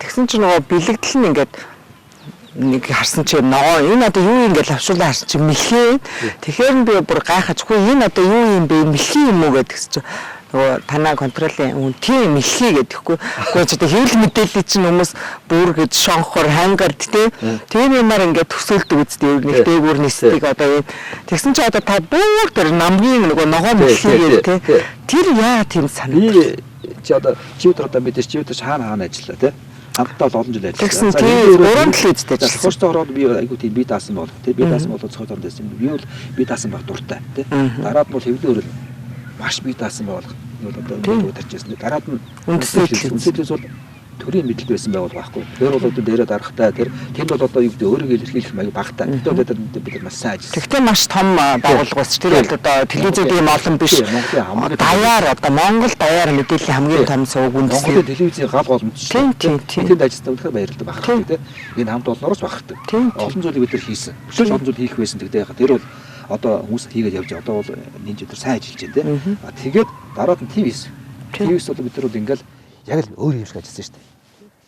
тэгсэн чинь нөгөө бэлэгдэл нь ингээд нэг харсан чи ноо энэ одоо юу юм гэж авшуулаа харсан чи мэлхээ. Тэгэхээр би бүр гайхаж хөө энэ одоо юу юм бэ мэлхээ юм уу гэдгсэн чи нөгөө танаа контролын хүн тийм мэлхий гэдэгхгүй. Гэхдээ ч одоо хэвлэл мэдээлэл чинь хүмүүс бүр гэж шонхор хангар тийм юмар ингээд төсөөлдөг үстэй ер нь дээгүүр нисдэг одоо тэгсэн чи одоо та бүр тэр намгийн нөгөө ногоо мэлхий гэдэг тэр яа тийм санаа. Би чи одоо чи одоо мэдээж чи одоо хаана ажиллаа тийм хамтдаа олон жил ажилласан. Тэгсэн тийм уран төлөвтэй ажилласан. Хурцтай ороод би айгуу тийм би даасан бол тийм би даасан бол цогц ордсон. Би бол би даасан баг дуртай тийм. Дараад бол хэвлэл өөрөө маш би даасан бол нь бол одоо удирч байсан. Дараад нь үндэслэл бол төрийн мэдл байсан байгуулга байхгүй. Тэр бол одоо дээрээ дарахтай тэнд бол одоо юу гэдэг өөрийгөө илэрхийлэх маяг багтаа. Тэгвэл бид нар маш сайн ажилласан. Тэгтээ маш том байгуулга бас тэр бол одоо телевизүүд ийм олон биш. Даяар одоо Монгол даяар мэдээллийн хамгийн том сувг үндэслэл. Монголын телевизийн гал голомч. Тэнд ажилласан үнэхээр баярлалаа багтдаг тийм. Энэ хамт олноороос багтдаг. Олон зүйлийг бид нар хийсэн. Өшөөж олон зүйл хийх байсан. Тэгтээ тэр бол одоо хүмүүс хийгээд явж одоо бол нинж өдөр сайн ажиллаж байна тийм. Тэгээд дараад нь ТV-с. ТV-с бол бид нар бол ингээл яг л өөр юм шиг ажилласан шүү дээ.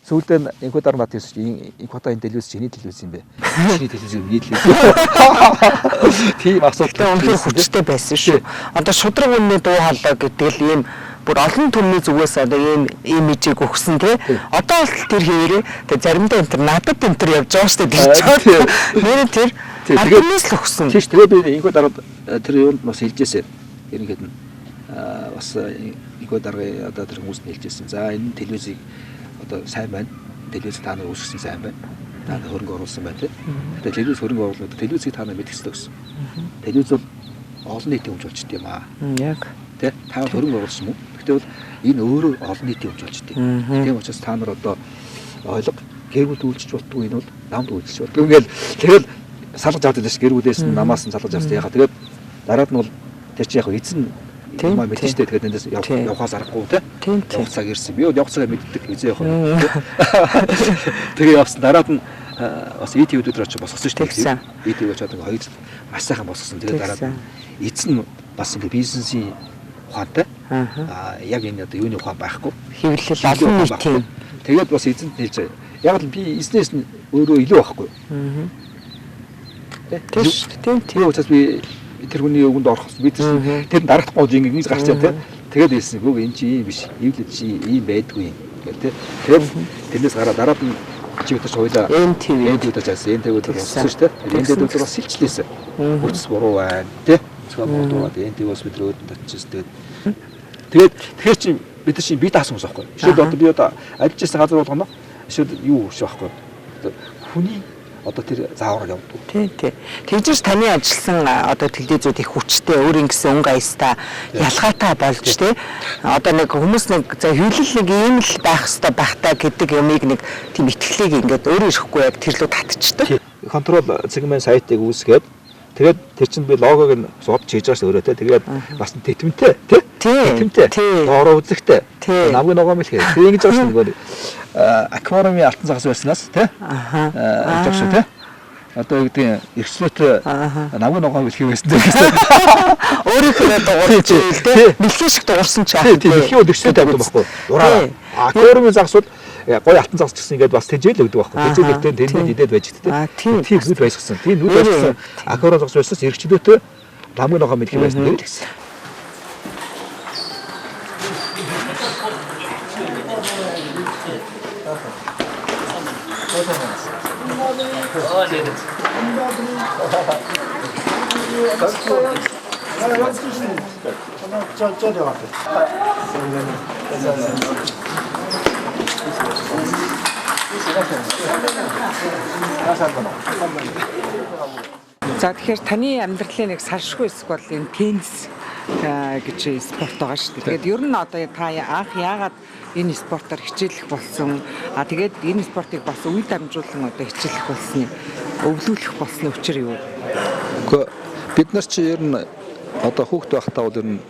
Сүүлдээ Enkhbat гэсэн чинь Enkhbat-ын телевиз чиний телевиз юм бэ? Чиний телевиз юм нийтлээ. Тийм асуудалтай үнэхээр хүчтэй байсан шүү. Одоо шудраг үнний дуу хоолой гэдэг л ийм бүр олон түмний зүгээс одоо ийм имижийг өгсөн тий. Одоо бол тэр хэвээрээ тэгээ заримдаа энэ надад энэ төр явж байгаа шүү дээ. Нэр тэр аргинаас л өгсөн. Тийм шүү. Тэгээ би Enkhbat тэр юунд бас хэлжээсэ. Ерөнхийд нь бас Enkhbat дарга одоо тэр хүмүүст нь хэлжээсэн. За энэ телевизийг одоо сайн байна. Телевиз та нар үүсгэсэн сайн байна. Та нар хөрөнгө оруулсан байна тийм. Тэгээд телевиз хөрөнгө оруулаад телевизийг та нар мэдэх хэрэгтэй гэсэн. Телевиз бол олон нийтийн хөгжүүлж юм аа. Яг. Тэ та хөрөнгө оруулсан мөн. Гэхдээ бол энэ өөрөө олон нийтийн хөгжүүлж дээ. Тийм учраас та нар одоо ойлго гэр бүл үйлчж болтгүй энэ бол намд үйлчж болтгүй. Ингээл тэгэл салгаж авдаг ш гэр бүлээс нь намаас нь салгаж авсан. Яхаа тэгээд дараад нь бол тэр чи яг эзэн тийм мэдчихтэй тэгээд эндээс явахаас аргагүй тийм явах цаг ирсэн. Би явах цагаа мэддэг эзэн явах. Тэгээ явсан дараад нь бас ETV өдөр очиж босгосон шүү дээ. ETV очоод ингээ хоёр маш сайхан босгосон. Тэгээд дараад нь эзэн бас ингээ бизнесийн ухаантай яг энэ одоо юуны ухаан байхгүй. Хэвлэл олон нийтийн. Тэгээд бас эзэнт хэлж яг л би эзнээс нь өөрөө илүү байхгүй. Тийм учраас би тэр хүний өвгөнд орох бид тэр дараахгүй ингэж гарч байгаа тийм. Тэгээд хэлсэн гүг эн чи ийм биш. Эвлэл чи ийм байдгүй гэх тийм. Тэгээд тэрнээс гараад дараад нь чи өтөж хойлоо NTV өтөж байсан. NTV өтөж болсон шүү дээ. NTV өтөж бас сэлчлээсэн. Хүч буруу байна тийм. Цэвэр бодоод NTV-с бид өөдөнд очижсэн. Тэгээд тэгэхээр чи бид нар чи бие даасан хүмүүс аахгүй. Жишээд одоо би одоо ажиллаж байсан газар болгоно. Жишээд юу шүү аахгүй. Хүний одоо тэр заавар явдаг. Тий. Тэгжээс таны ажилласан одоо телевизүүд их хүчтэй өөр ингэсэн өнгө аястай ялгаатай болж тий. Одоо нэг хүмүүс нэг за хөвлөл нэг ийм л байх хэрэгтэй байхтай гэдэг юмыг нэг тийм итгэлийг ингээд өөрөө ирэхгүй яг тэр лөө татчихдаг. Контрол сегмент сайтыг үүсгээд тэгээд тэр чинь би логог нь сууд хийж байгаа ш өөрөө тий. Тэгээд бас тэтмэнтэй тий. Тэтмэнтэй. Доороо үзэгтэй. Намгийн ногоо мэлхээ. Тэг ингэж байгаа ш нөгөө аквариумын алтан загас байснаас тий. Ажиж шүү тий. Одоо юу гэдэг эрхчлөөтэй намгийн ногоо мэлхээ байсан гэсэн. Өөрийнхөө дуурч тий. Мэлхээ шиг дуурсан ч яах вэ? Мэлхээ өдөрчтэй тавьдаг байхгүй. Дураа. Аквариумын загас бол гоё алтан загас гэсэн ингээд бас тэжээл өгдөг байхгүй. Тэжээлэгтэй тэнд идээд байж дээ. Тийм нүд байсгсан. Тийм нүд байсгсан. Аквариум загас байснаас эрхчлөөтэй намгийн ногоо мэлхээ байсан гэсэн. За тэгэхээр таны амьдралын нэг салшгүй хэсэг бол энэ теннис гэж спорт байгаа шүү дээ. Тэгээд ер нь одоо та анх яагаад энэ спортоор хичээлэх болсон? Тэгээд энэ спортыг бас үе дамжуулан одоо хичээлэх болсны өвлүүлэх болсны учир юу? Гэхдээ бид нар чи ер нь одоо хүүхд байхдаа бол ер нь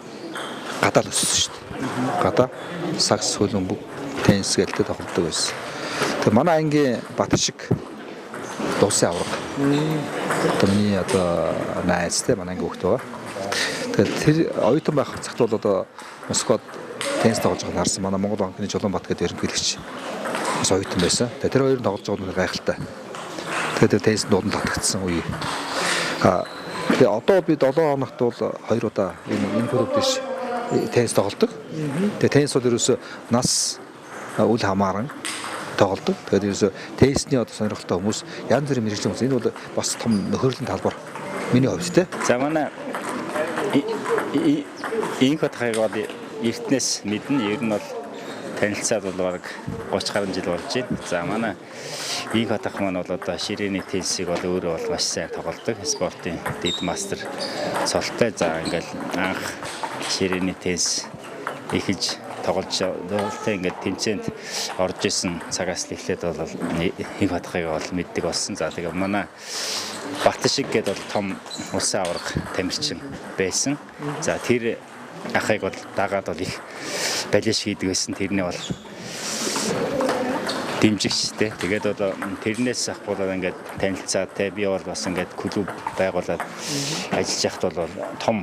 гадаа л өссөн шүү дээ. Гадаа сакс хөлбөмбөг теннис гэлтэй тоглодог байсан. Тэгээ манай ангийн Бат шиг дуусын авраг. Тэрний одоо найзтай манай ангийн хүүхд байгаа. Тэгээд тэр оюутан байх цагт бол одоо Москвад теннис тоглож байгааг харсан. Манай Монгол банкны Жолоонбат гэдэг ерөнхийлөгч бас оюутан байсан. Тэгээд тэр хоёр нь тоглож байгаа нь гайхалтай. Тэгээд теннис дуудан татагдсан үе. Тэгээ одоо би 7 хоногт бол 2 удаа энэ клуб дэш теннис тоглодог. Тэгээ теннис бол ерөөсөө нас үл хамааран тоглодог. Тэгээд ерөөсөө теннисний одоо сонирхолтой хүмүүс янз бүрийн мэргэжлийн хүмүүс энэ бол бас том нөхөрлөлийн талбар миний хувьд те. За манай Enkhbat хаяг бол эртнээс мэднэ. Ер нь бол танилцаад бол баг 30 гаруй жил болж байна. За манай Enkhbat ах маань бол одоо ширээний теннисийг бол өөрөө бол маш сайн тоглодог. Спортын дэд мастер цолтой. За ингээл анх ширээний теннис эхэлж тоглож дуултай ингээд тэмцээнд орж исэн цагаас л эхлээд бол Enkhbat-ыг бол мэддэг болсон. За тэгээ манай Бат шиг гээд бол том улсын аварга тамирчин байсан. За тэр ахыг бол дагаад бол их балиш хийдэг байсан. Тэрний бол дэмжигчтэй. Тэгээд одоо тэрнээс ахгуулаад ингээд танилцаад те би бол бас ингээд клуб байгуулад ажиллаж яхад бол том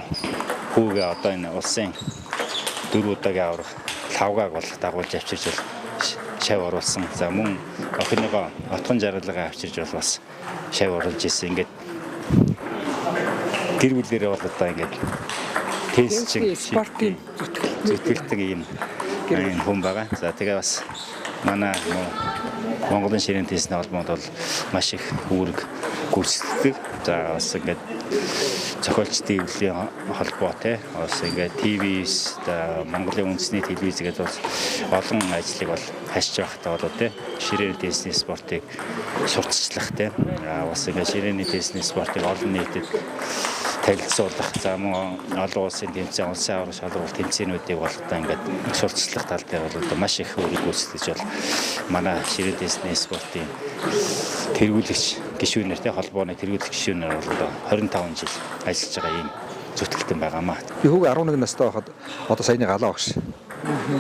хүүгээ одоо энэ улсын 4 удаагийн аварга 5-гааг бол дагуулж авчирч бол шав оруулсан. За мөн охиныгоо отхон жаргалгаа авчирч бол бас шав оруулж ирсэн. Ингээд гэр бүлэрээ бол одоо ингээд тестчиг спортын зүтгэлдэг юм хүн байгаа. За тэгээ бас манай Монголын ширээний тестний холбоонд бол маш их үүрэг гүйцэтгэдэг. За бас ингээд зохиолчдын эвлэлийн холбоо те бас ингээд ТV-с Монголын үндэсний телевиз гэдэг бол олон ажлыг бол хашиж байхдаа болоо те ширээний тестний спортыг сурталчлах те бас ингээд ширээний тестний спортыг олон нийтэд танилцуулах. За мөн олон улсын тэмцээн, улсын аварга шалгуулт тэмцээнүүдийг бол одоо ингээд сурталчлах тал дээр бол маш их үүрэг гүйцэтгэж бол манай ширээний тестний спортын тэргүүлэгч гишүүнээр те холбооны тэргүүлэгч гишүүнээр бол 25 жил ажиллаж байгаа юм зүтгэлтэн байгаамаа. Би хүүг 11 настай байхад одоо саяны галаа багш.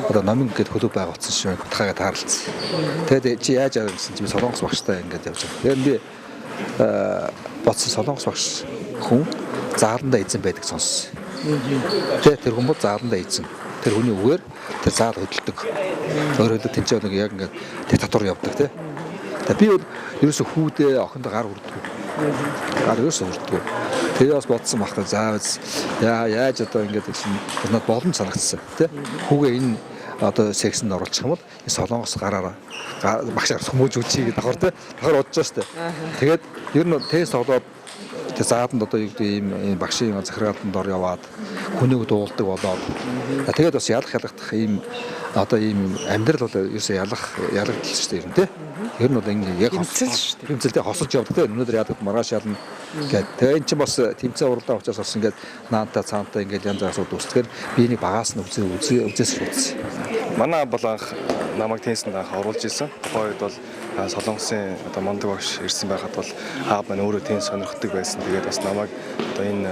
Одоо Намайг гэдэг клуб байгуулсан шүү. Батхаагаа таарлцсан. Тэгээд чи яаж авах гэсэн чи би Солонгос багштай ингээд явж байгаа. Тэгээд би бодсон Солонгос багш хүн зааландаа эзэн байдаг сонссон. Тэгээд тэр хүн бол зааландаа эзэн. Тэр хүний үгээр тэр заал хөдөлдөг. Өөрөөр хэлбэл тэнцээ нэг яг ингээд диктатур явдаг тий. Тэгээд би бол ерөөсө хүүдээ охиндоо гар хүрдэггүй. Гар ерөөсө хүрдэггүй. Тэгээ бас бодсон багтаа заавал яаж одоо ингээд надад боломж санагдсан тий. Хүүгээ энэ одоо сексэнд оруулчих юм бол энэ Солонгос гараараа багшаар хүмүүжүүлчихье гэдэг давхар тий. Давхар бодож байгаа шүү дээ. Тэгээд ер нь тест олоод тэг зааданд одоо юу гэдэг ийм багшийн захиргаалтанд ор яваад хүнийг дуулдаг болоод тэгээд бас ялгах ийм одоо ийм амьдрал бол ерөөсөө ялгагдал шүү дээ ер нь тий. Ер нь бол ингэ яг тэмцэлдээ хосолж явдаг тий. Өнөөдөр яадаг маргааш ялна гэдэг. Тэгээ эн чинь бас тэмцээн уралдаан учраас бас ингээд наантаа цаантаа ингээд янз бүрийн асуудал үүсчихээр би энийг багаас нь үзээс шуудсан. Манай бол анх намайг тенсэнд анх оруулж ирсэн. Тухайн үед бол Солонгосын одоо мондөг багш ирсэн байхад бол аав маань өөрөө тенс сонирхдаг байсан. Тэгээд бас намайг одоо энэ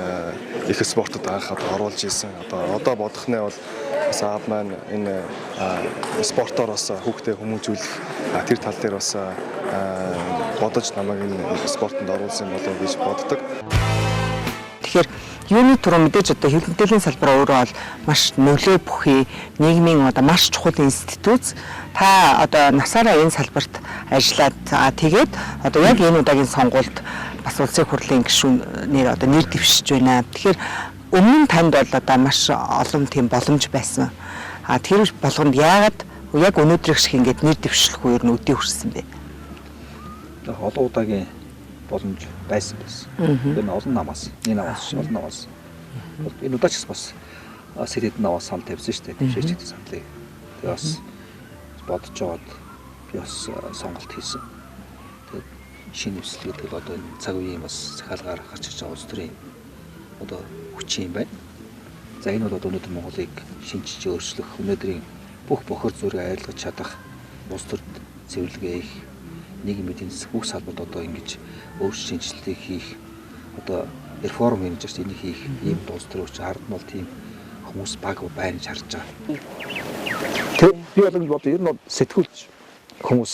их спортод анх одоо оруулж ирсэн. Одоо бодох нь бол бас аав маань энэ спортоор бас хүүхдээ хүмүүжүүлэх тэр тал дээр бас бодож намайг энэ спортод оруулсан болов уу гэж боддог. Тэгэхээр юуны түрүү мэдээж одоо хэвлэл мэдээллийн салбар өөрөө бол маш нөлөө бүхий нийгмийн одоо маш чухал институт. Та одоо насаараа энэ салбарт ажиллаад тэгээд одоо яг энэ удаагийн сонгуульд бас улсын хурлын гишүүнээр одоо нэр дэвшиж байна. Тэгэхээр өмнө нь танд бол одоо маш олон тийм боломж байсан. Тэр болгонд яагаад яг өнөөдрийнх шиг ингээд нэр дэвшлэх үеэр нь өдөө хүрсэн бэ? Одоо удаагийн боломж байсан. Тэр нь олон намаас, энэ намаас, олон намаас. Энэ удаач бас сэтэд наваа сан тавьсан шүү дээ. Дэвшээчтэй сандлыг. Тэгээ бас бодож жоод би бас сонголт хийсэн. Тэгээд шинэ нөхцөл гэдэг бол одоо энэ цаг үеийн бас захиалгаар гарч ирж байгаа улс төрийн одоо хүч юм байна. За энэ бол өнөөдөр Монголыг шинжиж өөрчлөх, өнөөдрийн бүх бохор зүрийг арилгаж чадах улс төрд цэвэрлэгээ их нийгмийн эдийн засаг бүх салбарт одоо ингэж өөрчлөлт шинжилгээг хийх одоо реформ хийж байгаа энийг хийх ийм улс төр учраас ард нь бол тийм хүмүүс баг байна гэж харж байгаа. Тэг би бол ингэ бодоо ер нь сэтгүүлч хүмүүс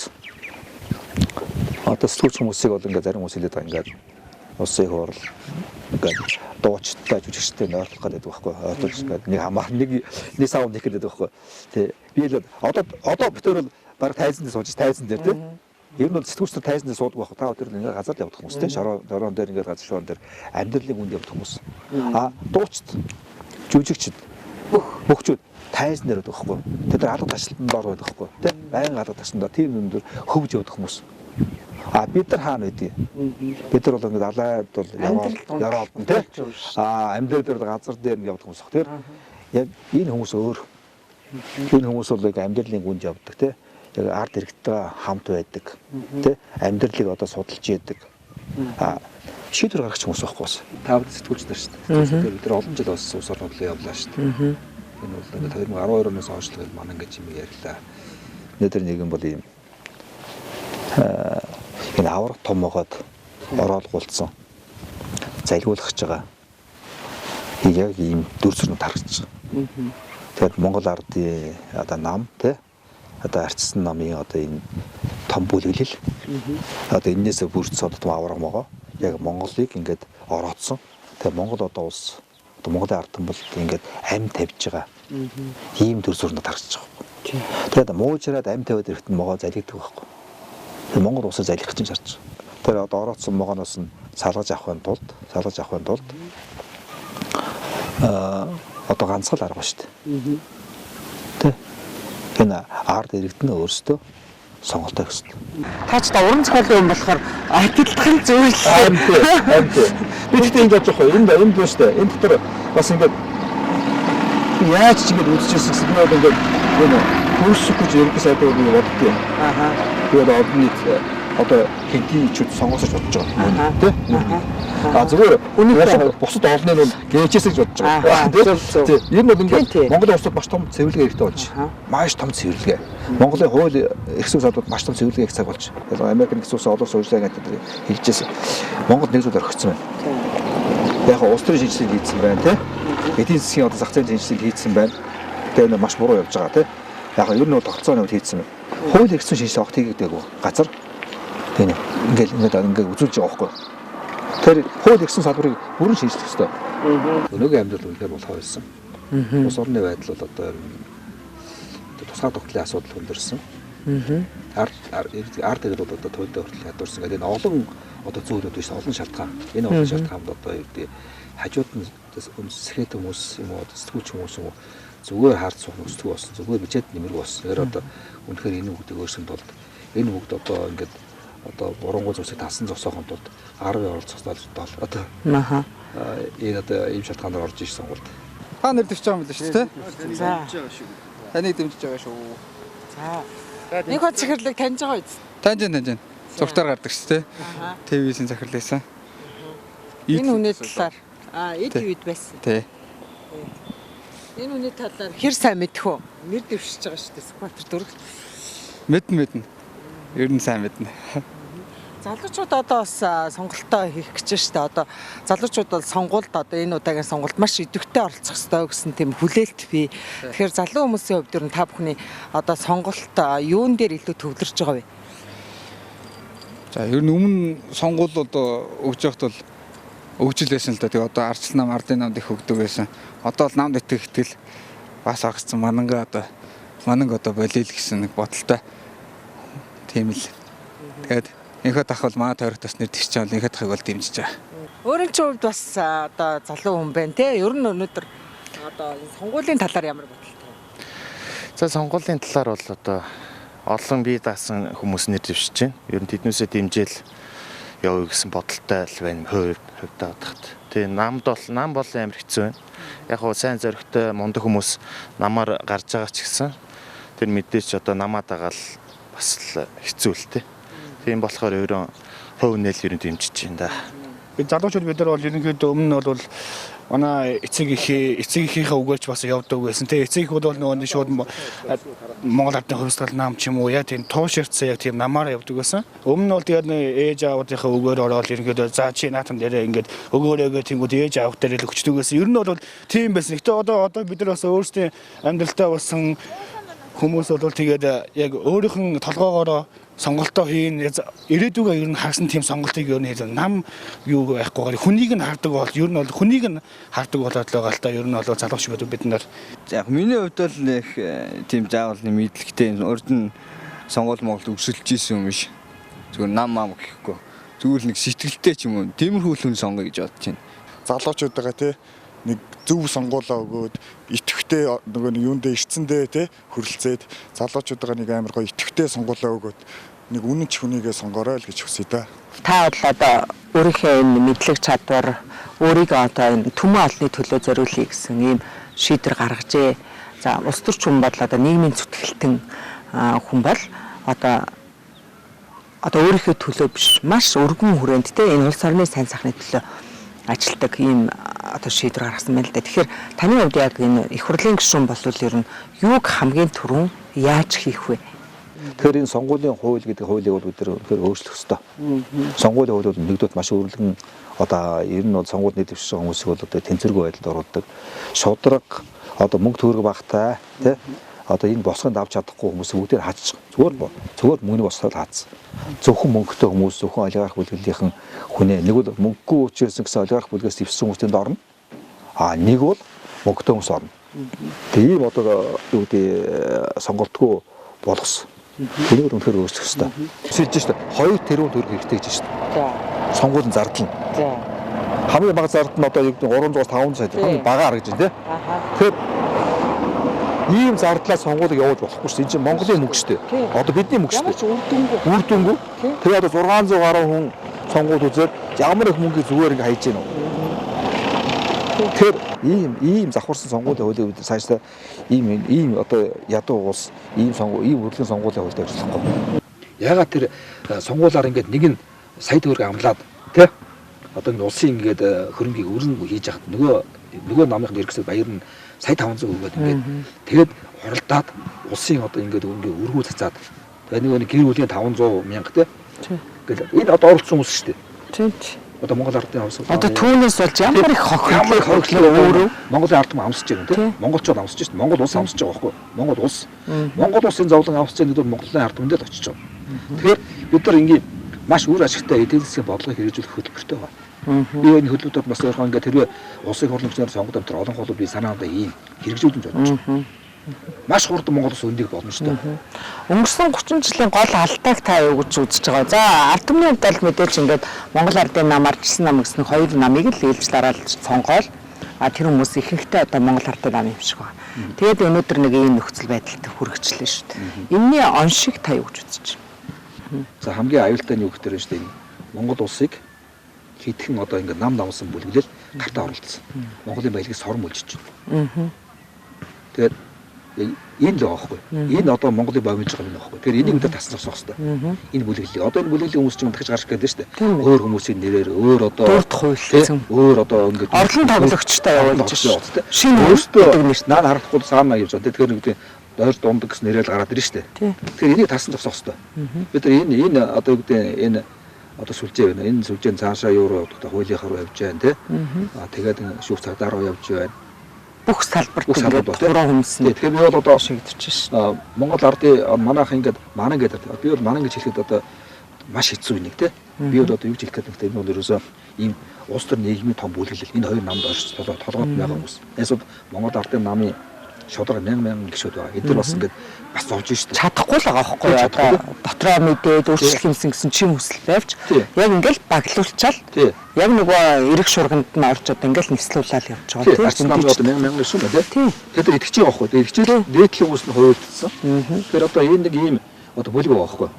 одоо сэтгүүлч хүмүүсийг бол ингэ зарим хүмүүс хэлээд байгаа ингээд улсын хурал ингээд дуучтай жүжигчтэй нойрлох гэдэг байхгүй ойлголж ингээд нэг хамаа нэг сав нэг гэдэг байхгүй. Тэг би л одоо битэр бол баг тайзан дээр сууж тайзан дээр тийм ер нь сэтгүүлчдэр тайзан дээр суудаг байх. Та өдөр ингээд газар явах хүмүүс тийм шорон дээр ингээд газар шорон дээр амьдралын үнд явах хүмүүс. Дуучид жүжигчд бөхчүүд тайзан дээр байдаг байхгүй. Тэд нар алга ташлтанд дор байдаг байхгүй. Тийм байнга алга ташлтанд тийм өндөр хөвж явдаг хүмүүс. Бид нар хаана байдгийг. Бид нар бол ингээд алаад бол яваад тийм. Амьдрал дээр газар дээр нь явдаг хүмүүс. Тэгэхээр яг энэ хүмүүс өөр. Энэ хүмүүс бол яг амьдралын гүнд явдаг тийм. Яг ард иргэдтэй хамт байдаг. Тийм. Амьдралыг одоо судалж яадаг. Шийдвэр гаргах хүмүүс байхгүй бас. Та бүхэн сэтгүүлчдэр шүү дээ. Бид нар олон жил бас улс орнууд руу явлаа шүү дээ. Энэ бол ингээд 2012 оноос хойш л манай ингэж юм ярьлаа. Өнөөдөр нэг юм бол ийм энэ аврах томоогоод ороолгуулсан залгиулах гэж байгаа. Яг ийм дүр зурнууд харагдаж байгаа. Тэгэхээр Монгол ардын одоо нам тий одоо арчсан намын одоо энэ том бүлэглэл одоо энээсээ бүрдсэн одоо том авраг могоо яг Монголыг ингээд ороодсон. Тэгээ Монгол одоо улс одоо Монголын ард бол ингээд амь тавьж байгаа. Ийм дүр зурнууд харагдаж байгаа. Тэгээд муужраад амь тавиад ирэхэд могоо залгидаг байхгүй. Тэгээ Монгол улсаа залгих гэж шаардж байгаа. Тэр одоо ороодсон могооноос нь салгаж авахын тулд одоо ганцхан арга ба шүү дээ. Тэ. Энэ ард иргэдэн өөрсдөө сонголтоо өгсөн. Таач та уран зохиолын юм болохоор адилхан зүйл амт. Би тэгтээ ингэж бодож байгаа. Энд биш дээ. Энэ дотор бас ингээд яаж ч ингэж үзчихсэн гэсэн нь ингээд энэ хөрсөхгүй ерөнхий сайдыг боддгоо. Тэгээд олон нийт одоо хэдий ч сонгосож бодож байгаа. Тэ? Зүгээр бусад олныг бол гээж гэж бодож байгаа. Тэ? Энэ бол ингээд Монголын улсад маш том цэвэрлэгээ хэрэгтэй болж. Маш том цэвэрлэгээ. Монголын хууль эрх зүйн салбарт маш том цэвэрлэгээ их цаг болж. Тэгээд Америк нэгдсэн улсын олон суурьлаа гэдэг хэлжсэн. Монгол нэг зүйл орхигдсон байна. Яг улс төрийн шинжилгээ хийсэн байна, тэ? Эдийн засгийн одоо зах зээлийн шинжилгээ хийсэн байна. Тэгээд маш буруу явж байгаа, тэ? Яг ер нь бол тогтолцооны үед хийсэн байна. Хууль эрх зүйн шинжилгээ огт хийгдээгүй газар тийм ингээд үзүүлж байгаа байхгүй. Тэр хууль эрх зүйн салбарыг бүрэн шинжлэх ёстой. Өнөөгийн амьдрал үнэхээр болохоо байсан. Улс орны байдал бол одоо тусгай тогтлын асуудал хүндэрсэн. Ард иргэд бол одоо туйлдаа хүртэл ядуурсан. Тэгээд энэ олон одоо зүйлүүд биш олон шалтгаан. Энэ олон шалтгаанд одоо юу гэдэг хажууд нь сэхэд хүмүүс юм уу сэтгүүлч хүмүүс юм уу зүгээр хард суух нөхцөл болсон. Зүгээр бичээд нэмэргүй болсон. Тэгэхээр одоо үнэхээр энэ үгдийг өөрсөнд бол энэ үгд одоо ингээд одоо бурангуй зүйлсийг талсан зогсоохын тулд 10 оролцоостой одоо энэ одоо ийм шалтгаанаар орж иж сонгуульд. Та нэр дэвч байгаа юм биш үү те? За. Таныг дэмжиж байгаа шүү. За. Нэг хот захирлыг таньж байгаа биз? Таньж. Зургатаар гардаг шүү те. ТV-ийн захирал байсан. Энэ хүний талаар эд үед байсан. Тий. Энэ хүний талаар хэр сайн мэдэх үү? Нэр дэвшиж байгаа шүү дээ. Скватер дөрөв. Мэднэ. Ер нь сайн мэднэ. Залуучууд одоо бас сонголтоо хийх гэж байна шүү дээ. Одоо залуучууд бол сонгуульд одоо энэ удаагийн сонголт маш идэвхтэй оролцох ёстой гэсэн тийм хүлээлт бий. Тэгэхээр залуу хүмүүсийн хувьд ер нь та бүхний одоо сонголт юун дээр илүү төвлөрж байгаа вэ? За ер нь өмнө сонгуул одоо өгж явахд бол өгжил байсан л да. Тэгээ одоо ардчил нам ардын намд их өгдөг байсан. Одоо бол намд итгэх итгэл бас агцсан мананг одоо болийл гэсэн нэг бодолтой. Тийм л. Тэгээд Enkhbat ах бол маа тойрогт бас нэр дэвшиж байгаа Enkhbat ахыг бол дэмжиж байгаа. Өөрийн ч хувьд бас одоо залуу хүн байна те. Ер нь өнөөдөр одоо сонгуулийн талаар ямар бодолтой вэ? За сонгуулийн талаар бол одоо олон бие даасан хүмүүс нэр дэвшиж байна. Ер нь тэднээсээ дэмжээл явъя гэсэн бодолтой л байна хувьдаа бодоход. Тэгээ нам бол амар хэцүү байна. Яг гоо сайн зоригтой мундаг хүмүүс намаар гарч байгаа ч гэсэн тэр мэдээч одоо намаад байгаа л бас л хэцүү л те. Тийм болохоор өөрөө хувь нэл ер нь дэмжиж байна да. Бид залуучууд бид нар бол ерөнхийдөө өмнө нь бол манай эцэг эхийнхээ үгээрч бас явдаг байсан. Тэгээ эцэг их бол нөгөө шууд Монгол ардын хувьсгал нам ч юм уу яг тийм тууширцсан яг тийм намаар явдаг байсан. Өмнө нь бол тэгээд ээж аавынхаа үгээр ороод ерөнхийдөө за чи наатан дээрээ ингээд өгөөрөөгөө тэнгууд ээж аав дээр л өчтдөг байсан. Ер нь бол тийм байсан. Гэтэ одоо бид нар бас өөрсдийн амьдралтаа болсон хүмүүс бол тэгээд яг өөрийнх нь толгоогоор сонголтоо хийн ирээдүгөө ер нь харсан тийм сонголтыг ер нь нам юу байхгүйгээр хүнийг нь хардаг бол ер нь бол хүнийг нь хардаг болоод л байгаа л та ер нь бол залууч бид нар яг миний хувьд бол нэг тийм заавал мэдлэгтэй урд нь сонгол Монголд өсөлж исэн юм биш зүгээр нам гэхгүй зүгээр нэг сэтгэлтэй ч юм уу тиймэрхүү хүн сонгоё гэж бодож байна. Залуучуудаа тий нэг зөв сонгуулаа өгөөд итгэвтэй нөгөө юундээ ирцэндээ тий хөрөлцөөд залуучуудаа нэг амар гоё итгэвтэй сонгуулаа өгөөд нэг үнэн ч хүнийгээ сонгорой л гэж хүсэе да. Та бол одоо өөрийнхөө энэ мэдлэг чадвар өөрийгөө одоо энэ түмэн олонны төлөө зориулъя гэсэн ийм шийдвэр гаргажээ. За улс төрч хүн бол одоо нийгмийн зүтгэлтэн хүн бол одоо өөрийнхөө төлөө биш маш өргөн хүрээнд те энэ улс орны сайн сайхны төлөө ажилтдаг ийм одоо шийдвэр гаргасан байна л да. Тэгэхээр таны хувьд яг энэ их хурлын гишүүн болвол ер нь юуг хамгийн түрүүн яаж хийх вэ? Тэгэхээр энэ сонгуулийн хууль гэдэг хуулийг бол бид нэр өөрчлөх ёстой. Сонгуулийн хууль бол нэгдүгээр маш өөрлөгөн одоо ер нь бол сонгуульд нийт дэвших хүмүүсийг бол одоо тэнцвэргүй байдалд оруулдаг. Шудраг одоо мөнгө төгрөг багтай тий одоо энэ босгонд авч чадахгүй хүмүүсийг бүгдээр хаачих. Зүгээр мөнгөний босгоод хаацсан. Зөвхөн мөнгөтэй хүмүүс зөвхөн олигарх бүлэглэлийнхэн хүнээ нэг бол мөнгөгүй учраас гэсэн олигарх бүлгээс дэвссэн хүмүүсийн орно. Нэг бол мөнгөтэй хүмүүс орно. Тэгээ ийм одоо юу гэдэг сонголтгүй болгосон. Тэрийг үнэхээр өөрчлөх ёстой. Шилжиж шүү дээ. 2 тэрбум төгрөг хэрэгтэй гэж шүү дээ. Сонгуулийн зардал нь. Хамгийн бага зардал нь одоо юу гэдэг 300-500 сая төгрөг багаар гэж байна тий. Тэгэхээр ийм зардлаа сонгуулийг явуулж болохгүй шүү дээ. Энэ чинь Монголын мөнгө шүү дээ. Одоо бидний мөнгө шүү дээ. Үр дүнгүй. Тэгээ одоо 600 гаруй хүн сонгуул үзээд ямар их мөнгө зүгээр ингэ хайж гэнэ. Тэгэхээр ийм завхарсан сонгуулийн хуулийг бид цаашдаа ийм одоо ядуу улс ийм урлагийн сонгуулийн хуульд ажиллахгүй. Ягаад тэр сонгуулаар ингээд нэг нь сая төгрөг амлаад тий одоо энэ улсын ингээд хөрөнгийг өрн хийж яхад нөгөө намынхны иргэсээ баяр нь сая 500 өгөөд ингээд тэгээд хуралдаад улсын одоо ингээд өргүү цацаад тэгээд нэг гэр бүлийн 500 мянга тий ингээд энэ одоо оролцсон хүмүүс шүү дээ. Тий. Одоо Монгол ардын авсан. Одоо түүнээс болж ямар их хохирлоо өөрөө Монголын ард түмэн амсаж байгаа тийм. Монголчууд амсаж шүү дээ. Монгол улс амсаж байгаа байхгүй. Монгол улсын зовлон авсан гэдэг Монголын ард түмэнд л очиж байгаа. Тэгэхээр бид нар ингээд маш үр ашигтай эдийн засгийн бодлогыг хэрэгжүүлэх хөтөлбөртэй байна. Би энэ хөтөлбөрөд бас өөрхөн ингээд тэрвээ улсын хурлын хүчээр сонгоод автар олон холбоо би санаандаа ийм хэрэгжүүлж байна. Маш хурдан Монгол улс өндийг болно шүү дээ. Өнгөрсөн 30 жилийн гол алдааг та юу гэж үзэж байгаа. За ард түмний хувьд л мэдээж ингээд Монгол ардын нам арчсан нам гэсэн 2 намыг л ээлжлараад сонгоол. Тэр хүмүүс ихэнхдээ одоо Монгол ардын нам юм шиг байна. Тэгээд өнөөдөр нэг ийм нөхцөл байдалд хүргэжлээ шүү дээ. Энэний оншиг та юу гэж үзэж байна? За хамгийн аюултай нь юу гэхээр шүү дээ. Монгол улсыг хитгэн одоо ингээд нам намсан бүлэглэл гартаа оруулсан. Монголын баялагийг сорон мөлжиж байна. Тэгээд энэ л аахгүй. Энэ одоо Монголыг бомилж байгаа юм аахгүй. Тэгэхээр энийг өдөр таснах хэрэгтэй. Энэ бүлэглэлийг. Одоо энэ бүлэглэлийн хүмүүс чинь унтгаж гарах гэдэг шүү дээ. Өөр хүмүүсийн нэрээр өөр одоо дурд хуйлсан. Өөр одоо ингээд орлон тоглогчтой явуулж шүү. Шинэ өөртөө наад харахгүй саамаа явж байгаа. Тэгэхээр нэг дойр дундаг гэсэн нэрээр гараад ирнэ шүү дээ. Тэгэхээр энийг таснах хэрэгтэй. Бид нар энэ одоо юу гэдэг энэ одоо сүлжээ байна. Энэ сүлжээ цаашаа юу руу явдаг та хуулийнхаа руу явж байна тий. Тэгээд шүүх цагдаа руу явж байна. Бүх салбарт ингээд тураа хүмсэн. Тэгэхээр би бол одоо шигдэж шээ. Монгол ардын манайх ингээд манан гэдэг. Би бол манан гэж хэлэхэд одоо маш хэцүү нэг тий. Би бол одоо юу гэж хэлэх гэдэг нь ерөөсөө ийм улс төр нийгмийн том бүлэглэл энэ хоёр намд орж толгойд байгаа хүмүүс. Эсвэл Монгол ардын намын шудраг 1000 гишүүд байгаа. Эдгээр бас ингээд бас зовж шүү дээ. Чадахгүй л байгаа байхгүй юу? Одоо дотроо мэдээд өөрчлөх юмсан гэсэн чинь хүсэл байвч яг ингээд баглуулчаал. Яг нөгөө эрэг шурганд нь орж одоо ингээд нислүүлэл явж байгаа тийм. Арчсан намд одоо 1000 гишүүд байна тийм. Тэгэхээр итгэж байгаа байхгүй. Итгэж дээдлийн хүмүүс нь хуйлдсан. Тэгэхээр одоо энэ нэг ийм одоо бүлэг байгаа байхгүй.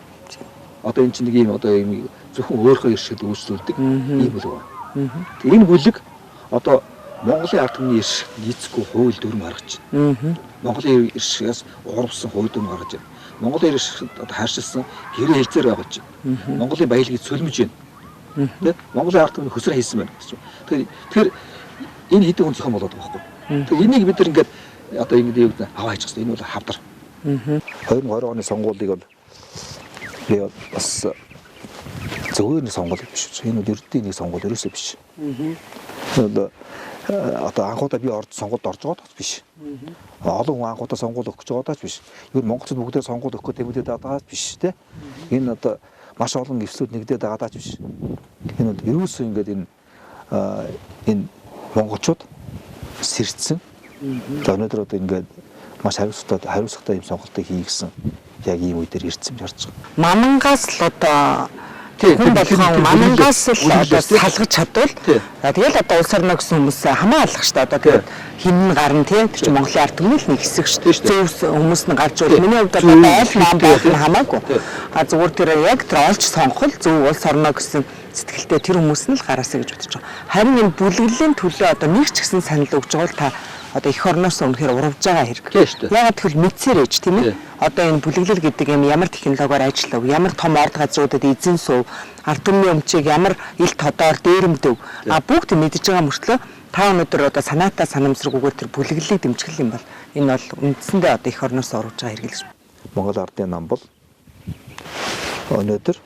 Одоо энэ чинь нэг ийм одоо ийм зөвхөн өөрийнхөө иршэд үйлчлүүлдэг ийм бүлэг байна. Энэ бүлэг одоо Монголын ард түмний ирш нийцгүй хууль дүрм гаргаж байна. Монголын иршээс урвсан хууль дүрм гаргаж байна. Монголын ирш одоо хайршилсан гэрээ хэлцээр байгаа ч. Монголын баялагийг цөлмөж байна. Тэ? Монголын ард түмний хөсрөө хийсэн байна гэж. Тэгэхээр энэ хэдэн хүн зохион болоод байгаа байхгүй. Тэгэхээр энийг бид нар ингээд одоо ингэ юу гэдэг аваа хийж байгаа. Энэ бол хавдар. 2020 оны сонгуулийг бол би бас зөвхөн сонгуул биш. Энэ бол ердийн нэг сонгуул ерөөсөө биш. Одоо анхудаа би сонгуульд орж байгаа биш. Олон хүн анхудаа сонгуул өгч байгаа биш. Ер нь монголчууд бүгдээ сонгуул өгөх гэдэг байгаа биш тий. Энэ одоо маш олон эвслүүд нэгдээд байгаа биш. Энэ бол ерөөсөө ингээд энэ монголчууд сэрцсэн. Өнөөдөр одоо ингээд маш хариуцлагатай юм сонголтыг хийгсэн. Яг ийм үе дээр ирсэн харж байгаа. Манангаас л одоо хүн болгон манангаас л одоо салгаж чадвал тэгэл одоо улс орно гэсэн хүмүүс хамаалах шүү дээ. Одоо тэгээд хин гарна тийм тэр чинь Монголын ард түмний л нэг хэсэг шүү дээ. Зөв хүмүүс нь гарч ирвэл миний хувьд одоо айл нам байх нь хамаагүй. Зүгээр тэр яг тэр олж сонгох зөв улс орно гэсэн сэтгэлтэй тэр хүмүүс нь л гараасаа гэж бодож байгаа. Харин энэ бүлэглэлийн төлөө одоо нэг ч гэсэн санал өгж байгаа бол та одоо эх орноос үнэхээр урвж байгаа хэрэг. Яагаад гэвэл мэдсээр ээж тийм ээ. Одоо энэ бүлэглэл гэдэг юм ямар технологиор ажиллав, ямар том ард газруудад эзэн сув, ард түмний өмчийг ямар ил тодоор дээрэмдэв. Бүгд мэдж байгаа мөртлөө та өнөөдөр одоо санаатаа санамсргүйгээр тэр бүлэглэлийг дэмжих юм бол энэ бол үндсэндээ одоо эх орноос урвж байгаа хэрэг л шүү. Монгол ардын нам бол өнөөдөр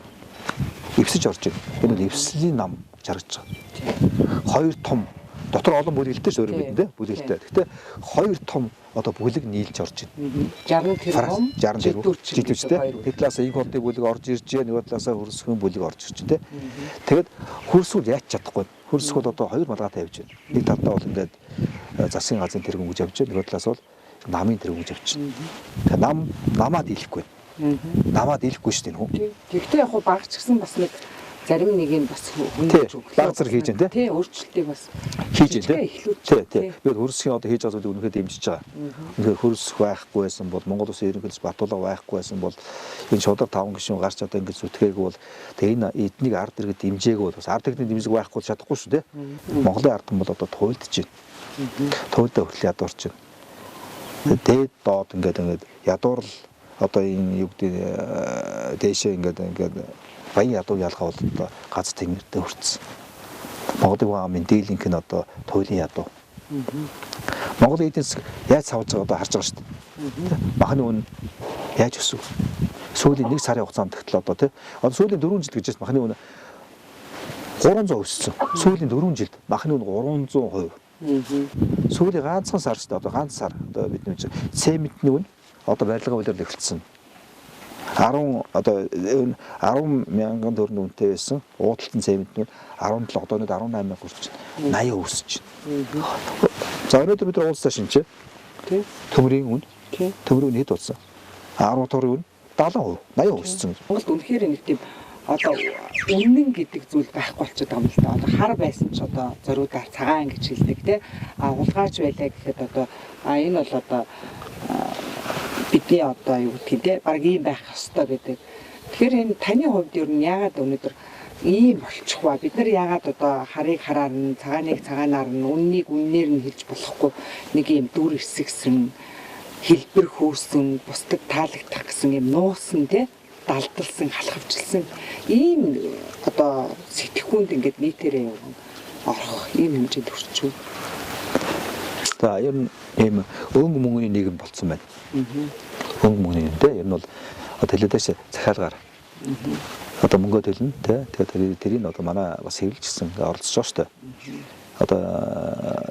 эвсэж орж байна. Энэ бол эвслийн нам жаргаж байгаа. Хоёр том дотор олон бүлэглэлтэй ш өөрөө мэднэ бүлэглэлтэй. Гэхдээ хоёр том одоо бүлэг нийлж орж байна. 60 тэрбум жидвчтэй. Нэг талаас Enkhbat бүлэг орж ирж байна, нөгөө талаас хөрсгөн бүлэг орж ирж байна. Тэгээд хөрсгөл яаж чадахгүй. Хөрсгөл одоо хоёр малгайтай явж байна. Нэг талдаа бол ингээд засгийн газрын тэргүүн гэж явж байна. Нөгөө талаас бол намын тэргүүн гэж явж байна. Тэгээд намаад ийлэхгүй. Намаад ийлэхгүй шүү дээ нүү. Тэгтээ яг багч гисэн бас нэг зарим нэг юм бас хөндөж өглөө. Багцар хийж байна тий. Өөрчлөлтийг бас хийж байна тий. Би хөрсгийн одоо хийж байгаа зүйлийг үнэхээр дэмжиж байгаа. Үнэхээр хөрсөх байхгүй байсан бол Монгол Улсын ерөнхийлөгч Батулга байхгүй байсан бол энэ шудар 5 гишүүн гарч одоо ингэж зүтгээгүй бол тэгээ энэ эднийг ард иргэд дэмжээгүй бол бас ард иргэдийн дэмжлэг байхгүй чадахгүй шүү дээ. Монголын ард хүмүүс бол одоо туйлдж байна. Туйлдаа хүртэл ядуурч байна. Дээд доод ингээд ядуурл одоо энэ юу гэдэг дээшээ ингээд баян ядуу ялгаа бол одоо гац тэнгэртэй хүрсэн. Монголын амын дийлэнх нь одоо туйлын ядуу. Монголын эдийн засаг яаж савж байгаа одоо харж байгаа шүү дээ. Махны үн яаж өсөв? Сүүлийн 1 сарын хугацаанд тэгтэл одоо тий. Одоо сүүлийн 4 жил гэж байна. Махны үн 300 өссөн. Сүүлийн 4 жилд махны үн 300%. Сүүлийн ганцхан сар шүү дээ. Одоо ганц сар одоо бидний цементний үн одоо барилгын үйлдвэрлэл эхэлсэн. 10 одоо 10 мянган төгрөгийн үнэтэй байсан. Уудлалтын цементний 17 одоо нэг 18 мянга хүрч 80 өсөж байна. За өнөөдөр бид уулзсан шинжээ. Тий. Төмрийн үн. Тий. Төмрийн үн хэд болсон? 10 төгрөгийн үн 70%, 80% өссөн. Монголд үнэхээр нэг тийм одоо үнэн гэдэг зүйл байхгүй болчиход байгаа юм л да. Одоо хар байсан ч одоо зориудаар цагаан гэж хэлдэг тий. Улгаач байлаа гэхэд одоо энэ бол одоо бидний одоо юу гэдэг те баг ийм байх ёстой гэдэг. Тэгэхээр энэ таны хувьд ер нь яагаад өнөөдөр ийм болчих вэ? Бид нар яагаад одоо харыг хараар нь цагааныг цагаанаар нь үннийг үннээр нь хэлж болохгүй нэг ийм дүр эсгсэн хэлбэр хөөсөн бусдад таалагдах гэсэн юм нуусан те далдалсан халахвчилсан ийм одоо сэтгэхүйнд ингээд нийтээрээ орох ийм хэмжээнд хүрчихв. За ер нь ийм өнгө мөнгөний нийгэм болцсон байна. Өнгө мөнгөний нэ ер нь бол одоо хэлээдээс захиалгаар одоо мөнгө төлнө тий. Тэгээд тэрийг одоо манай бас хэвлэлжсэн оролцож байгаа шүү дээ. Одоо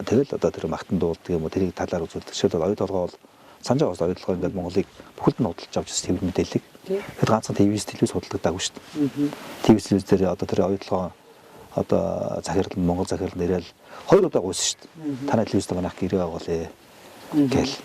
тэгэл одоо тэр магтан дуулдаг юм уу тэрийг талаар үзүүлдэг. Жишээлбэл оюут толгой бол санаж байгаа оюут толгой ингээд Монголыг бүхэлд нь худалдаж авч хэвлэл мэдээллийг. Тэгээд ганцхан телевиз судалдагдаг шүү дээ. Телевиз дээр одоо тэр оюут толгой одоо захирал Монгол захирал нэрэл 2 удаа гуйсан шүү дээ. Танай телевизд манайх гэрээ байгуулъя гэл.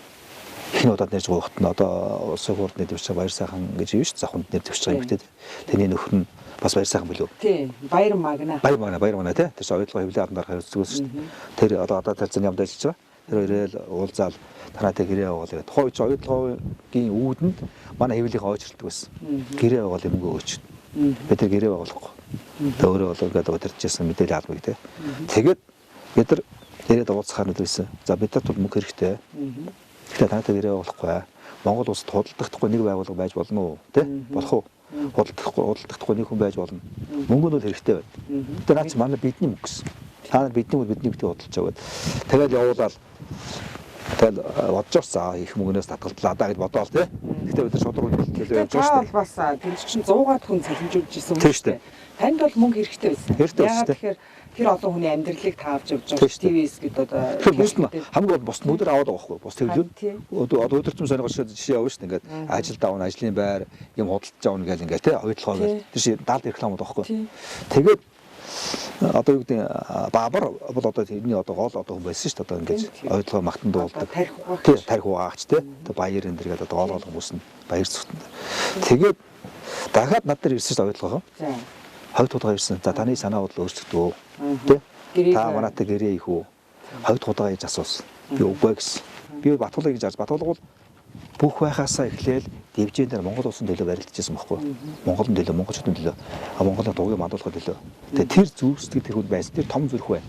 Ихний удаад нэрж гоохот нь одоо улсын хурлын дэвшиж баяр сайхан гэж юу шүү дээ. Завханд нэр дэвшиж байгаа юм гэдэг. Тэрний нөхөр нь бас баяр сайхан билүү? Тий. Баяр магна. Баяр магна тий. Тэр чинь оюутлогоо хэвлэлийн ардан гарахаар үзүүлсэн шүү дээ. Тэр одоо тэр зэн ямд ажиллаж байгаа. Тэр ирээл уулзаал танаатай гэрээ байгуулъя гэдэг. Тухайн үед оюутлогын үүдэнд манай хэвлэлийнхээ ойчролдог байсан. Гэрээ байгуулъя мөнгө өгөөч. Би тэр гэрээ байгуулахгүй. Тэ өөрөө бол ингээд удирдахжсэн мэдээлэл авах гэдэг. Тэгээд бид нар тэрээд уулзахаар нүдэрсэн. За бидэрт бол мөнгө хэрэгтэй. Тэгэхээр танаатай гэрээ байгуулахгүй. Монгол улсад худалдахдахгүй нэг байгууллага байж болно уу? Тэ? Болох уу? Худалдахдахгүй нэг хүн байж болно. Мөнгө нь бол хэрэгтэй байна. Тэр наач манай бидний мөнгө гэсэн. Та нар бидний мөнгө бидний битгий худалдаж аваад тэгээд явуулаад тэгэл бодож байгаа их мөнгнөөс татгалтлаа даа гэж бодоол тий. Гэхдээ бид нар шудраг төлөө явж байгаа шүү дээ. Бас тэнд чинь 100-аад хүн цалинжуулж исэн юм шүү дээ. Танд бол мөнгө хэрэгтэй байсан. Хэрэгтэй шүү дээ. Тэгэхээр тэр олон хүний амьдралыг таавж явж байгаа ТВ-с гэдэг одоо тэр бус нь хамгийн бус мөдөр аваад байгаа байхгүй бус тэглүүд одоо өдөртөм сонирхол жишээ явна шүү дээ ингээд ажил давна ажлын байр юм худалдаж авна гэл ингээд тий оюутлогоо гэл тэр шиг даалд рекламууд байхгүй тэгээд одоо юу гэдэг баабар бол одоо тэрний одоо гол одоо хүн байсан шүү дээ одоо ингээд оюутлогоо магтан дуулдаг тий тарих угаагч тий баяр энэ дэргээд одоо гол хүмүүс нь баяр зүгтэн тэгээд дахиад над дээр ирсэн шүү дээ оюутлогоо хойд худгаа ирсэн. За таны санаа бодол өөрчлөгдөв. Тэ? Та манайтай гэрээ их үү? Хойд худгаа гэж асуусан. Би үгүй гэсэн. Би Батулга гэж асуусан. Батулга бол бүх байхаасаа эхлээл дивжэндээр Монгол улсын төлөө барилдажсэн байхгүй. Монголын төлөө, монголчуудын төлөө, Монголын тугийг мандуулахын төлөө. Тэгээ тэр зүрх сэтгэл тэр хүн байсан. Тэр том зүрх байна.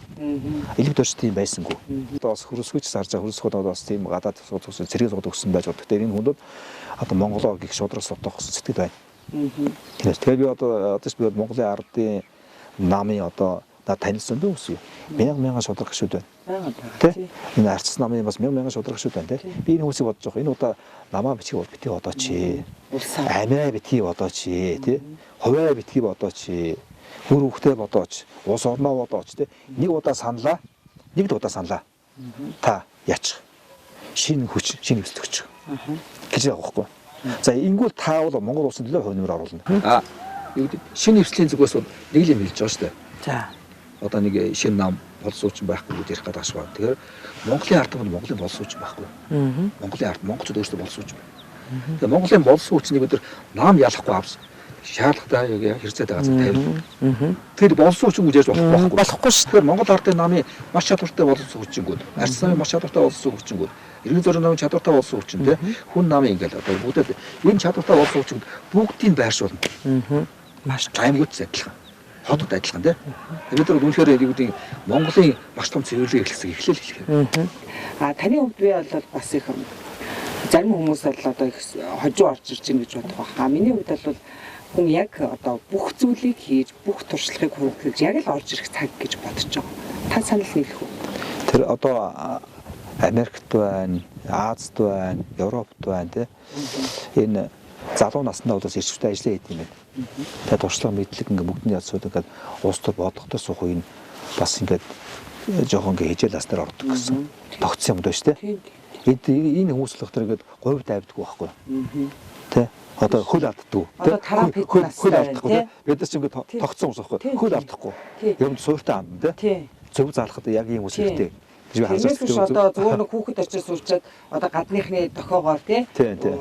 Илэг төрч тийм байсангүй. Одоо бас хөрөсгөж сарж хөрөсгөд одоо бас тийм гадаад цэцэрэг зогд өгсөн байж боддог. Тэр энэ хүнүүд одоо Монголоо гих шудраг содох сэтгэл байна. Тэгээ би одоо би Монголын ардын намын одоо танилцсан дөө үгүй. Мянган шудраг гişүүд байна. Тэ? Энэ арчс намын бас мянган шудраг гişүүд байна те. Би энэ хүмүүсийг бодож байгаа. Энэ удаа намаа бичиг бол бити одоо чи. Амиа бити одоо чи те. Хуваа бити одоо чи. Хүр хөхтэй бодооч. Ус орноо бодооч те. Нэг удаа саналаа. Нэг удаа саналаа. Та яач. Шинэ хүч, шинэ өсөлтөгч. Гэж байгаа байхгүй. За ингүүл та бол Монгол улсын төлөө хувь нэмэр оруулна. Юу гэдэг шинэ нөхцөлийн зүгээс нэг юм хэлж байгаа шүү дээ. За одоо нэг шинэ нам болсууч байхгүй гэж ярих гэдэг ашгүй. Тэгэхээр Монголын ард бол Монголын болсууч байхгүй. Монголын ард монголчууд өөрсдөө болсууч байна. Тэгэхээр Монголын болсууч нэг өдөр нам ялахгүй авс шаардлагатай хэрэгцээтэй газар тавина. Тэр болсууч гэж ярьж болохгүй. Болохгүй шүү. Тэгэхээр Монгол ардын намын маш чадвартай болсууч хүчингүүд, ард намын маш чадвартай болсууч хүчингүүд, иргэн зорин намын чадвартай болсууч хүчин те хүн намын ингээл одоо бүгдээ энэ чадвартай болсууч бүгдийг байршуулна. Маш аймагуудтай адилхан. Хотод адилхан тийм. Бид нар үнэхээр юу Монголын маш том цэвэрлэг эхлэх эхлэв. Таны хувьд би бол бас их зарим хүмүүс бол одоо их хожуу орж ирж байна гэж бодох байна. Миний хувьд бол хүн яг одоо бүх зүйлийг хийж, бүх туршлагыг хурдлаж яг л орж ирэх цаг гэж бодож байгаа. Та санал нийлэх үү? Тэр одоо Америкт байна, Азад байна, Европт байна тийм. Энэ залуу наснаа бол ирчвтэй ажиллаа хийх юм байна. Тэгээд туршлага мэдлэг ингээ бүгдний ядсууд ингээд улс төр бодлоготой суух үе нь бас ингээд жоохон ингээ хижээл аснаар ордог гэсэн тогтсон юм даа шүү дээ. Энэ хүмүүс л ихтэй ингээд говьд авдаггүй байхгүй. Тэ? Одоо хөл алддаггүй. Одоо тараа хөл алдахгүй тий. Бид нар ч ингээд тогтсон хүмүүс байхгүй. Хөл алдахгүй. Юм суурьтай андна тий. Зөв заалахад яг ийм хүмүүс хэрэгтэй. Тэрнээс биш одоо зөвхөн нэг хүүхэд очиж суурчаад одоо гадныхны дохоогоор тий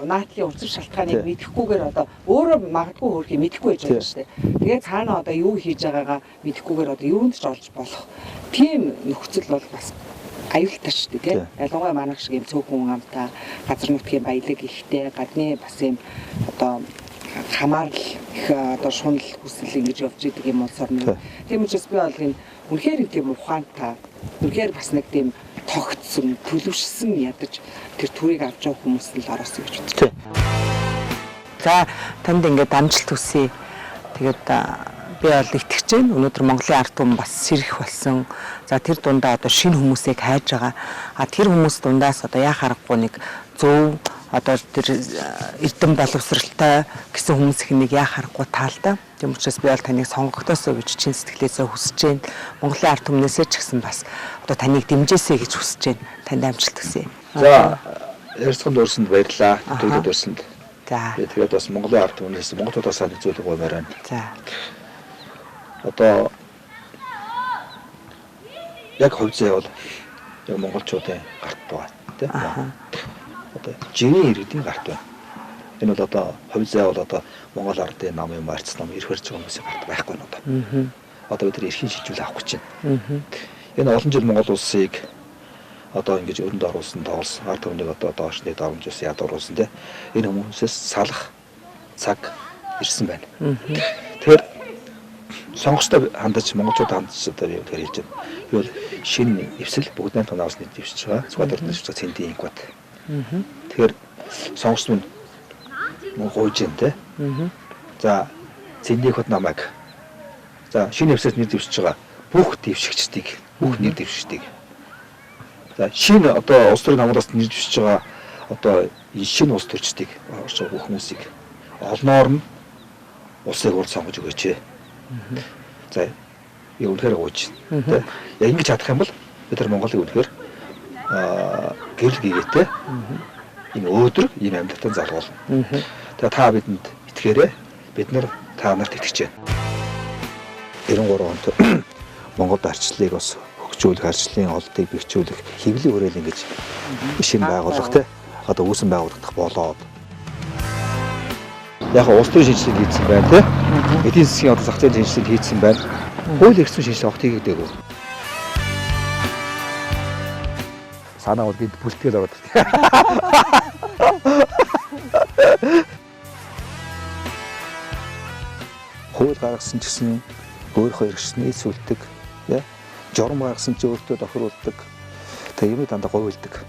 наатлын учир шалтгааныг мэдэхгүйгээр одоо өөрөө магадгүй хөрхий мэдэхгүй байж байгаа шүү дээ. Тэгээд цаана одоо юу хийж байгаагаа мэдэхгүйгээр одоо юунд ч орж болох тийм нөхцөл бол бас аюултай шүү дээ тий. Ялангуяа манайх шиг юм цөөхөн амтаа газар нутгийн баялаг ихтэй гадны бас юм одоо хамаарл их одоо шунал хүсэл ингэж явж идэг юм улс орны. Тийм учраас би бол энэ үнэхээр тийм ухаантай үнэхээр бас нэг тийм тогтсон, төлөвшсөн ядаж тэр төрийг авч явах хүмүүс л ороосоо гэж бодчих. За танд ингээд амжилт хүсье. Тэгээд би бол итгэж байна. Өнөөдөр Монголын ард түмэн бас сэрэх болсон. За тэр дундаа одоо шинэ хүмүүсийг хайж байгаа. Тэр хүмүүс дундаас одоо яа харахгүй нэг зөв одоо тэр эрдэм боловсралтай гэсэн хүмүүс их нэг яа харахгүй таалтай. Тийм учраас би бол таныг сонгогдосоо гэж чин сэтгэлээсээ хүсэж байна. Монголын ард түмнээсээ ч гэсэн бас одоо таныг дэмжээсэй гэж хүсэж байна. Танд амжилт хүсье. За ярьцхан дуурсанд баярлалаа. Төлөв дуурсанд. За тэгээд бас Монголын ард түмнээс монголчуудаас сайн зүйлэг гомоор байна. За одоо яг хувь заяа бол яг монголчуудын гарт байгаа тийм. Одоо жирийн иргэдийн гарт байна. Энэ бол одоо хувь заяа бол одоо Монгол ардын намын марц нам ирэх хэрэг хүмүүсийн гарт байхгүй нь одоо. Одоо бид эрхийн шилжүүл авах гэж байна. Энэ олон жил Монгол улсыг одоо ингэж өрөнд оруулсан тоолсон ард түмнийг одоо доошны давамжуулсан ядууруулсан тийм. Энэ хүмүүсээс салах цаг ирсэн байна. Тэгэхээр сонгогчтой хандаж монголчууд хандаж одоо юу гэж хэлж байна. Юу бол шинэ эвсэл бүгд найрамд тоноос нийт дэвшиж байгаа. Зүгээр дурдж байгаа Tsendийн ЭНХБАТ. Тэгэхээр сонгогч нь гойж байна те. За Tsendийн ЭНХБАТ намайг. За шинэ эвсэлд нэр дэвшиж байгаа бүх дэвшигчдийг, бүх нэр дэвшигчдийг. За шинэ одоо улс төрийн намраас нэр дэвшиж байгаа одоо шинэ улс төрчдийг орж байгаа бүх хүмүүсийг олноор нь улсыг уул сонгож өгөөч. За юу үнэхээр гооч. Тэ. Яг ингэж чадах юм бол бид нар Монголыг үнэхээр гэрэл гээтэй энэ өөдрөг ийм амьдлалтаа залгуулна. Тэгээ та бидэнд итгээрэй. Бид нар та нарт итгэж байна. 93 онд Монголд арчлалыг бас хөгжүүлэх, арчлалын олдыг бэхжүүлэх хэвлэлийн хүрээл ингэж шинэ байгууллага те одоо үүсэн байгуулагдах болоод яг улс төрийн шинжилгээ хийсэн байна те. Эдийн засгийн одоо зах зээлийн шинжилгээ хийсэн байна. Хууль эрхсэн шинжилгээ огт хийгдээгүй. Санаа бол бид бүлтгэл ороод. Хууль гаргасан ч гэсэн өөрийнхөө иргэшний эсвэлдэг, журам гаргасан ч өөртөө тохируулдаг. Тэгээ юм дандаа говьлдаг.